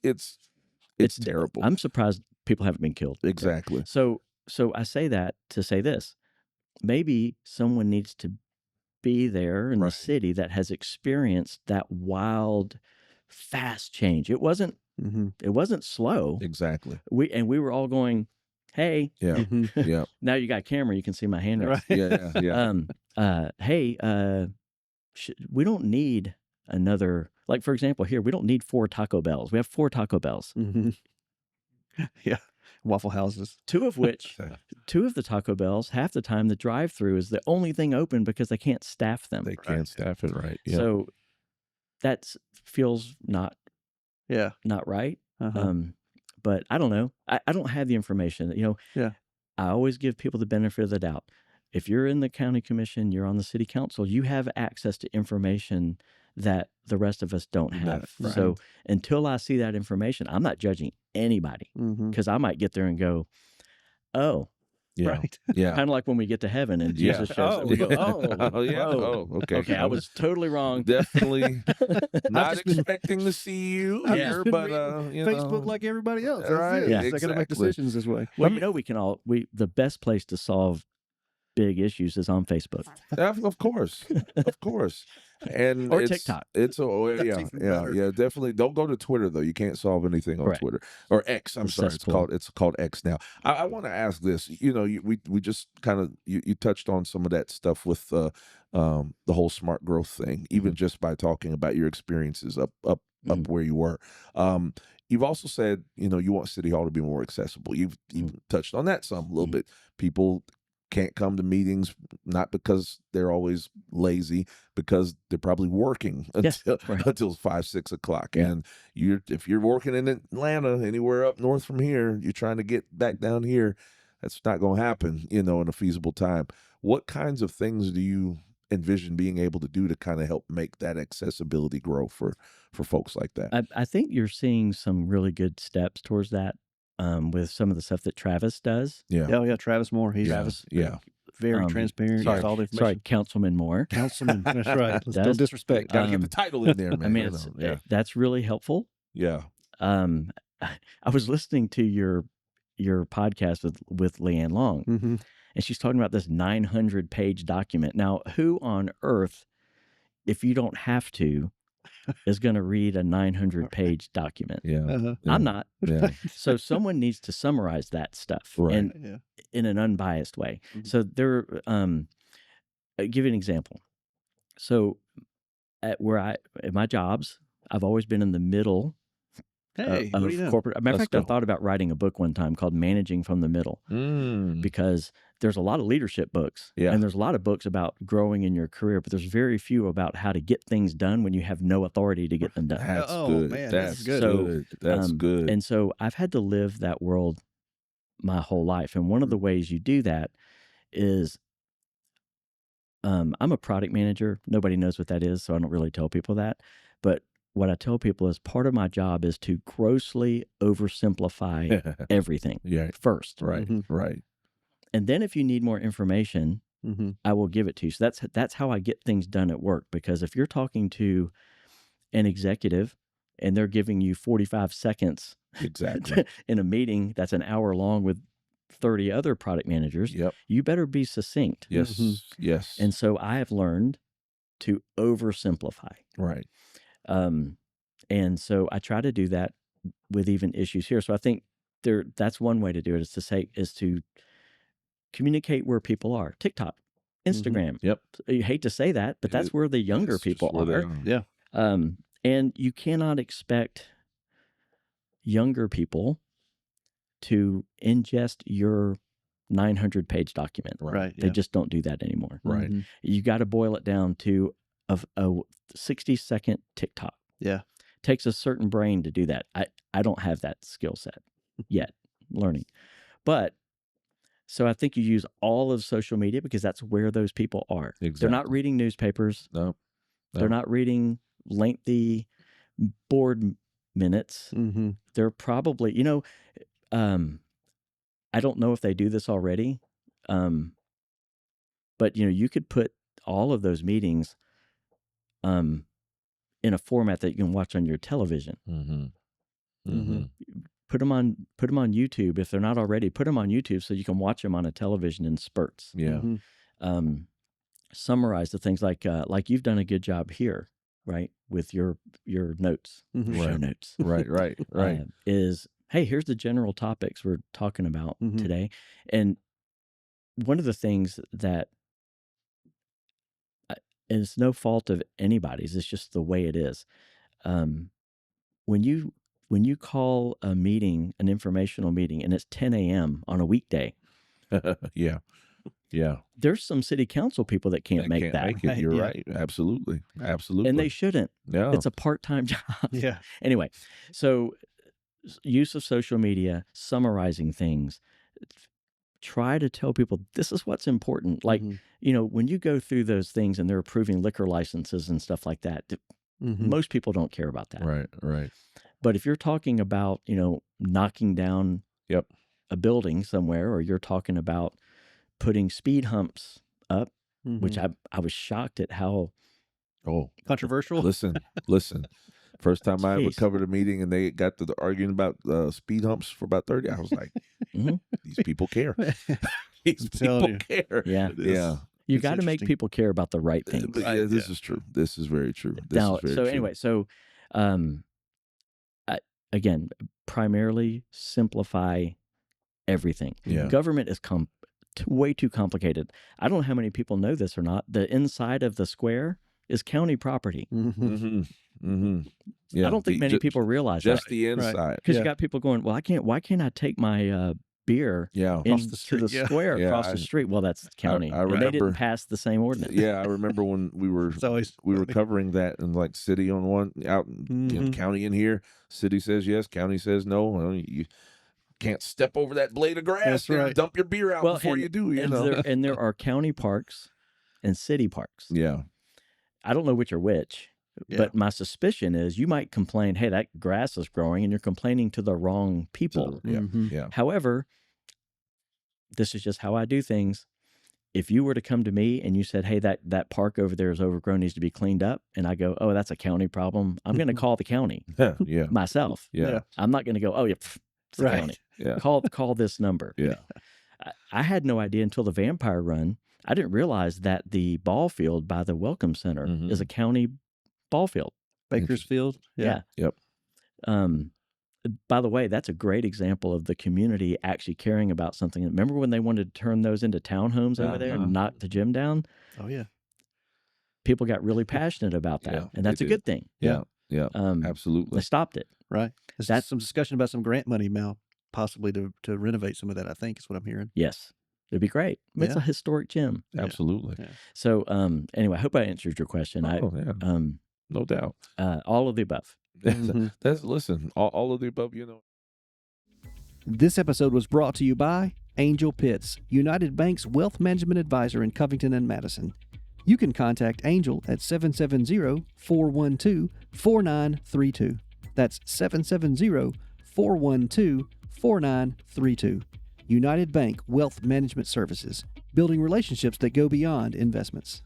[SPEAKER 3] terrible.
[SPEAKER 2] I'm surprised people haven't been killed.
[SPEAKER 3] Exactly.
[SPEAKER 2] So I say that to say this: maybe someone needs to be there in the city that has experienced that wild, fast change. It wasn't. It wasn't slow.
[SPEAKER 3] Exactly.
[SPEAKER 2] We were all going, hey.
[SPEAKER 3] Yeah. Yeah.
[SPEAKER 2] Now you got a camera, you can see my hand. Right.
[SPEAKER 3] Yeah.
[SPEAKER 2] Hey, we don't need another, like, for example, here, we don't need 4 Taco Bells. We have 4 Taco Bells.
[SPEAKER 1] Yeah. Waffle houses.
[SPEAKER 2] 2 of which, 2 of the Taco Bells, half the time the drive-through is the only thing open because they can't staff them.
[SPEAKER 3] They can't staff it right. Yeah.
[SPEAKER 2] So that feels not right. But I don't know. I don't have the information. I always give people the benefit of the doubt. If you're in the county commission, you're on the city council, you have access to information that the rest of us don't have.
[SPEAKER 3] Right.
[SPEAKER 2] So until I see that information, I'm not judging anybody because I might get there and go, oh.
[SPEAKER 3] Yeah.
[SPEAKER 1] Right.
[SPEAKER 3] Yeah.
[SPEAKER 2] Kind of like when we get to heaven and Jesus shows up. We go,
[SPEAKER 3] okay.
[SPEAKER 2] Okay, I was totally wrong.
[SPEAKER 3] Definitely not expecting to see you here, but
[SPEAKER 1] Facebook like everybody else.
[SPEAKER 3] Right.
[SPEAKER 1] Yeah. Exactly. I got to make decisions this way.
[SPEAKER 2] Well, the best place to solve big issues is on Facebook.
[SPEAKER 3] Of course. And
[SPEAKER 2] or TikTok.
[SPEAKER 3] Yeah. Definitely. Don't go to Twitter though. You can't solve anything on Twitter or X. I'm sorry. It's called X now. I want to ask this. We just kind of you touched on some of that stuff with the whole smart growth thing, even just by talking about your experiences up where you were. You've also said you want City Hall to be more accessible. You've touched on that some a little bit. People can't come to meetings, not because they're always lazy, because they're probably working until 5, 6 o'clock. Yeah. And if you're working in Atlanta, anywhere up north from here, you're trying to get back down here, that's not going to happen, in a feasible time. What kinds of things do you envision being able to do to kind of help make that accessibility grow for folks like that?
[SPEAKER 2] I think you're seeing some really good steps towards that with some of the stuff that Travis does.
[SPEAKER 3] Yeah.
[SPEAKER 1] Oh yeah, Travis Moore. He's
[SPEAKER 2] Travis,
[SPEAKER 1] very transparent.
[SPEAKER 2] Sorry,
[SPEAKER 1] all the information.
[SPEAKER 2] sorry, Councilman Moore.
[SPEAKER 1] Councilman. That's right. Let's don't disrespect.
[SPEAKER 3] Got to get the title in there, man.
[SPEAKER 2] I mean, that's really helpful.
[SPEAKER 3] Yeah.
[SPEAKER 2] I was listening to your podcast with Leanne Long, and she's talking about this 900-page document. Now, who on earth, if you don't have to, is going to read a 900-page document?
[SPEAKER 3] Yeah.
[SPEAKER 2] I'm not.
[SPEAKER 3] Yeah.
[SPEAKER 2] So someone needs to summarize that stuff in an unbiased way. So there, I'll give you an example. So at my jobs, I've always been in the middle of corporate. Matter of fact, I thought about writing a book one time called Managing from the Middle, because there's a lot of leadership books, and there's a lot of books about growing in your career, but there's very few about how to get things done when you have no authority to get them done.
[SPEAKER 3] That's good.
[SPEAKER 1] Man,
[SPEAKER 3] that's
[SPEAKER 1] good.
[SPEAKER 3] So, that's good.
[SPEAKER 2] And so I've had to live that world my whole life. And one of the ways you do that is, I'm a product manager. Nobody knows what that is, so I don't really tell people that. But what I tell people is part of my job is to grossly oversimplify everything first.
[SPEAKER 3] Right, right.
[SPEAKER 2] And then if you need more information, I will give it to you. So that's how I get things done at work. Because if you're talking to an executive and they're giving you 45 seconds in a meeting that's an hour long with 30 other product managers, you better be succinct.
[SPEAKER 3] Yes, yes.
[SPEAKER 2] And so I have learned to oversimplify.
[SPEAKER 3] Right.
[SPEAKER 2] And so I try to do that with even issues here. So I think that's one way to do it, is to communicate where people are. TikTok, Instagram.
[SPEAKER 3] Yep.
[SPEAKER 2] You hate to say that, but that's where the younger people are.
[SPEAKER 1] Yeah.
[SPEAKER 2] And you cannot expect younger people to ingest your 900-page document.
[SPEAKER 1] Right.
[SPEAKER 2] They just don't do that anymore.
[SPEAKER 3] Right.
[SPEAKER 2] You got to boil it down to a 60-second TikTok.
[SPEAKER 1] Yeah.
[SPEAKER 2] Takes a certain brain to do that. I don't have that skill set yet, learning. But so I think you use all of social media because that's where those people are.
[SPEAKER 3] Exactly.
[SPEAKER 2] They're not reading newspapers.
[SPEAKER 3] No.
[SPEAKER 2] They're not reading lengthy board minutes. They're probably, I don't know if they do this already, but you could put all of those meetings in a format that you can watch on your television. Put them on YouTube if they're not already. Put them on YouTube so you can watch them on a television in spurts.
[SPEAKER 3] Yeah.
[SPEAKER 2] Summarize the things like you've done a good job here, right, with your notes, show notes.
[SPEAKER 3] Right.
[SPEAKER 2] Is, hey, here's the general topics we're talking about today, and one of the things that and it's no fault of anybody's, it's just the way it is. When you call a meeting an informational meeting and it's 10 a.m. on a weekday,
[SPEAKER 3] yeah,
[SPEAKER 2] there's some city council people that can't make that.
[SPEAKER 3] Make it. You're right. Absolutely.
[SPEAKER 2] And they shouldn't.
[SPEAKER 3] Yeah.
[SPEAKER 2] It's a part-time job.
[SPEAKER 1] Yeah.
[SPEAKER 2] Anyway, so use of social media, summarizing things. Try to tell people this is what's important. Like, when you go through those things and they're approving liquor licenses and stuff like that, most people don't care about that.
[SPEAKER 3] Right.
[SPEAKER 2] But if you're talking about, knocking down a building somewhere, or you're talking about putting speed humps up, which I was shocked at how
[SPEAKER 1] controversial.
[SPEAKER 3] Listen. First time I ever covered a meeting and they got to arguing about speed humps for about 30, I was like, these people care. These people care.
[SPEAKER 2] Yeah. You got to make people care about the right things.
[SPEAKER 3] This is true. This is very true.
[SPEAKER 2] Anyway, again, primarily simplify everything.
[SPEAKER 3] Yeah.
[SPEAKER 2] Government is way too complicated. I don't know how many people know this or not. The inside of the square is county property.
[SPEAKER 3] Yeah,
[SPEAKER 2] I don't think many people realize
[SPEAKER 3] just
[SPEAKER 2] that.
[SPEAKER 3] the inside.
[SPEAKER 2] Because you got people going, well, why can't I take my beer into the square across the street? Well, that's county. I remember, they didn't pass the same ordinance.
[SPEAKER 3] Yeah, I remember when we were covering that in like city on one out in county in here. City says yes, county says no. Well, you can't step over that blade of grass and dump your beer out before you do.
[SPEAKER 2] And there are county parks and city parks.
[SPEAKER 3] Yeah.
[SPEAKER 2] I don't know which are which, but my suspicion is you might complain, hey, that grass is growing, and you're complaining to the wrong people.
[SPEAKER 3] Yeah.
[SPEAKER 2] However, this is just how I do things. If you were to come to me and you said, hey, that park over there is overgrown, needs to be cleaned up, and I go, oh, that's a county problem, I'm going to call the county myself.
[SPEAKER 3] Yeah.
[SPEAKER 2] I'm not going to go, oh, yeah, it's the county.
[SPEAKER 3] Yeah.
[SPEAKER 2] Call this number.
[SPEAKER 3] Yeah.
[SPEAKER 2] I had no idea until the vampire run. I didn't realize that the ball field by the Welcome Center is a county ball field.
[SPEAKER 1] Bakersfield.
[SPEAKER 2] Yeah.
[SPEAKER 3] Yep.
[SPEAKER 2] By the way, that's a great example of the community actually caring about something. Remember when they wanted to turn those into townhomes over there and knock the gym down?
[SPEAKER 1] Oh, yeah.
[SPEAKER 2] People got really passionate about that, and that's a good thing.
[SPEAKER 3] Yeah. Absolutely.
[SPEAKER 2] They stopped it.
[SPEAKER 1] Right. That's some discussion about some grant money now, possibly to renovate some of that, I think is what I'm hearing.
[SPEAKER 2] Yes. It'd be great. It's a historic gym.
[SPEAKER 3] Absolutely.
[SPEAKER 2] Yeah. So, anyway, I hope I answered your question.
[SPEAKER 3] No doubt.
[SPEAKER 2] All of the above.
[SPEAKER 3] Listen, all of the above,
[SPEAKER 1] This episode was brought to you by Angel Pitts, United Bank's wealth management advisor in Covington and Madison. You can contact Angel at 770-412-4932. That's 770-412-4932. United Bank Wealth Management Services, building relationships that go beyond investments.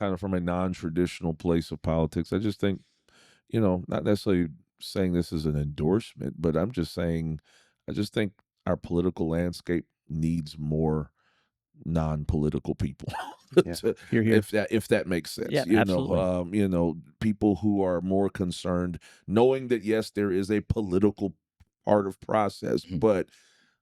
[SPEAKER 3] Kind of from a non-traditional place of politics. I just think, not necessarily saying this is an endorsement, but I'm just saying, I just think our political landscape needs more non-political people. If that makes sense.
[SPEAKER 2] Yeah, absolutely.
[SPEAKER 3] People who are more concerned, knowing that yes, there is a political part of process, but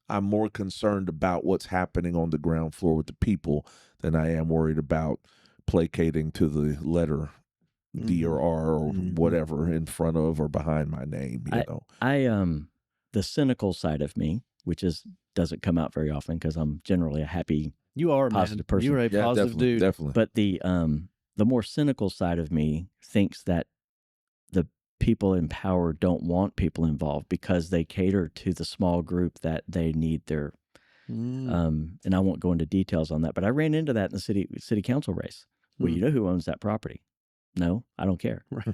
[SPEAKER 3] I'm more concerned about what's happening on the ground floor with the people than I am worried about placating to the letter D or R or whatever in front of or behind my name.
[SPEAKER 2] The cynical side of me, which doesn't come out very often because I'm generally a happy, positive person.
[SPEAKER 1] You're a positive dude.
[SPEAKER 3] Definitely.
[SPEAKER 2] But the more cynical side of me thinks that the people in power don't want people involved because they cater to the small group that they need their. And I won't go into details on that, but I ran into that in the city council race. Well, you know who owns that property? No, I don't care.
[SPEAKER 3] Right.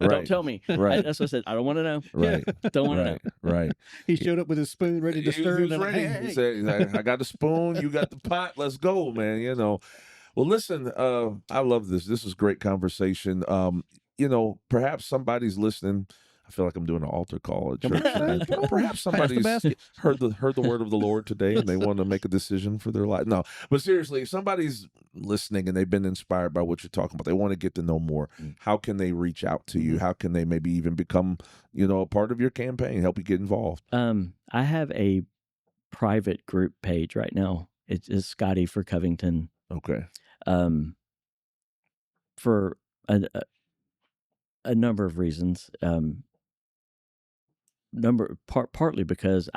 [SPEAKER 2] Don't tell me.
[SPEAKER 3] Right.
[SPEAKER 2] That's what I said. I don't want to know.
[SPEAKER 3] Right.
[SPEAKER 2] Don't want to know.
[SPEAKER 3] Right.
[SPEAKER 1] He showed up with his spoon ready to stir.
[SPEAKER 3] He was ready. He said, I got the spoon, you got the pot, let's go, man. Well, listen, I love this. This is great conversation. Perhaps somebody's listening. I feel like I'm doing an altar call at church. Perhaps somebody's heard the word of the Lord today and they want to make a decision for their life. No, but seriously, if somebody's listening and they've been inspired by what you're talking about, they want to get to know more. How can they reach out to you? How can they maybe even become, a part of your campaign, help you get involved?
[SPEAKER 2] I have a private group page right now. It's Scotty for Covington.
[SPEAKER 3] Okay.
[SPEAKER 2] For a number of reasons. Partly because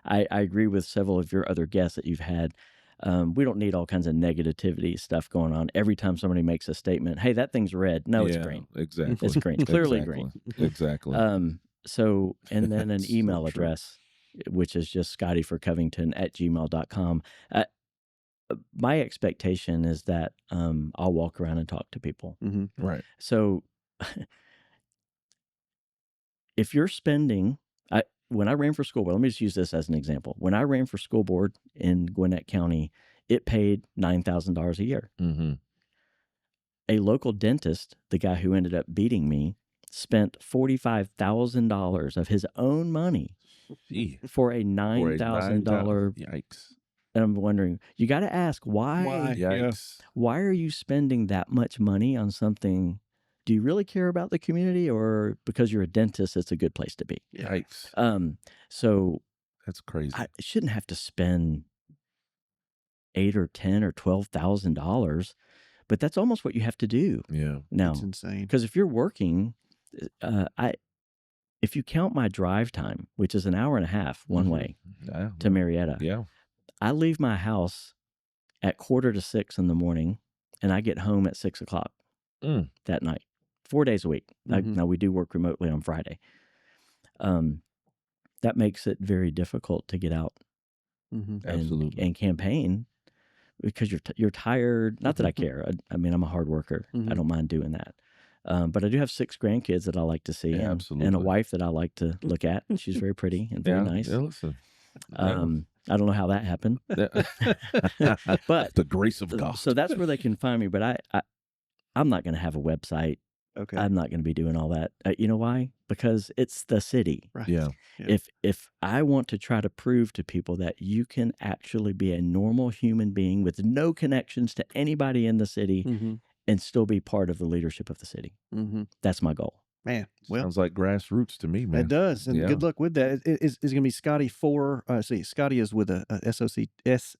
[SPEAKER 2] I agree with several of your other guests that you've had. We don't need all kinds of negativity stuff going on. Every time somebody makes a statement, hey, that thing's red. No, it's green.
[SPEAKER 3] Exactly.
[SPEAKER 2] It's green. Clearly green.
[SPEAKER 3] Exactly.
[SPEAKER 2] And then an email address, which is just scottyforcovington@gmail.com. My expectation is that I'll walk around and talk to people.
[SPEAKER 3] Right.
[SPEAKER 2] So if you're spending, when I ran for school board, let me just use this as an example. When I ran for school board in Gwinnett County, it paid $9,000 a year. A local dentist, the guy who ended up beating me, spent $45,000 of his own money for a $9,000.
[SPEAKER 3] Yikes.
[SPEAKER 2] And I'm wondering, you got to ask why?
[SPEAKER 3] Yikes.
[SPEAKER 2] Why are you spending that much money on something? Do you really care about the community, or because you're a dentist, it's a good place to be?
[SPEAKER 3] Yikes.
[SPEAKER 2] So
[SPEAKER 3] that's crazy.
[SPEAKER 2] I shouldn't have to spend $8,000 or $10,000 or $12,000, but that's almost what you have to do.
[SPEAKER 1] Yeah,
[SPEAKER 2] now,
[SPEAKER 1] it's insane.
[SPEAKER 2] Because if you're working, if you count my drive time, which is an hour and a half one way to Marietta, I leave my house at 5:45 in the morning, and I get home at 6:00 that night. 4 days a week. Now we do work remotely on Friday. That makes it very difficult to get out
[SPEAKER 3] Absolutely.
[SPEAKER 2] and campaign because you're tired. Not that I care. I mean, I'm a hard worker. I don't mind doing that. But I do have 6 grandkids that I like to see, and a wife that I like to look at. She's very pretty and very nice.
[SPEAKER 3] Yeah, listen.
[SPEAKER 2] I don't know how that happened, but
[SPEAKER 3] the grace of God.
[SPEAKER 2] So that's where they can find me. But I'm not going to have a website.
[SPEAKER 1] Okay.
[SPEAKER 2] I'm not going to be doing all that. You know why? Because it's the city.
[SPEAKER 1] Right.
[SPEAKER 3] Yeah.
[SPEAKER 2] If I want to try to prove to people that you can actually be a normal human being with no connections to anybody in the city and still be part of the leadership of the city, that's my goal.
[SPEAKER 1] Man, well,
[SPEAKER 3] sounds like grassroots to me, man.
[SPEAKER 1] It does, and good luck with that. It's going to be Scotty 4. Scotty is with a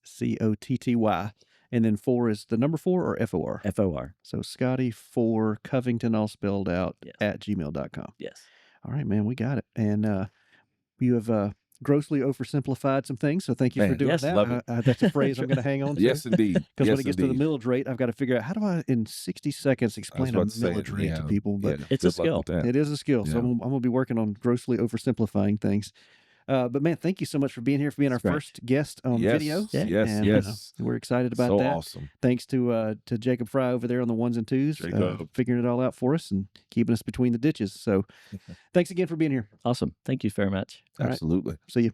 [SPEAKER 1] SCOTTY, and then 4 is the number 4 or FOR?
[SPEAKER 2] FOR.
[SPEAKER 1] So Scotty 4 Covington, all spelled out, at gmail.com.
[SPEAKER 2] Yes.
[SPEAKER 1] All right, man, we got it. And you have grossly oversimplified some things, so thank you for doing that.
[SPEAKER 3] Love it.
[SPEAKER 1] That's a phrase I'm going to hang on to.
[SPEAKER 3] Yes, indeed.
[SPEAKER 1] Because when it gets to the millage rate, I've got to figure out how do I, in 60 seconds, explain a millage rate to people. But
[SPEAKER 2] it's a skill.
[SPEAKER 1] It is a skill. So I'm going to be working on grossly oversimplifying things. But man, thank you so much for being here, for being our first guest on video.
[SPEAKER 3] Yes.
[SPEAKER 1] We're excited about that.
[SPEAKER 3] Awesome.
[SPEAKER 1] Thanks to Jacob Fry over there on the 1s and 2s, figuring it all out for us and keeping us between the ditches. So thanks again for being here.
[SPEAKER 2] Awesome. Thank you very much.
[SPEAKER 3] Absolutely.
[SPEAKER 1] See you.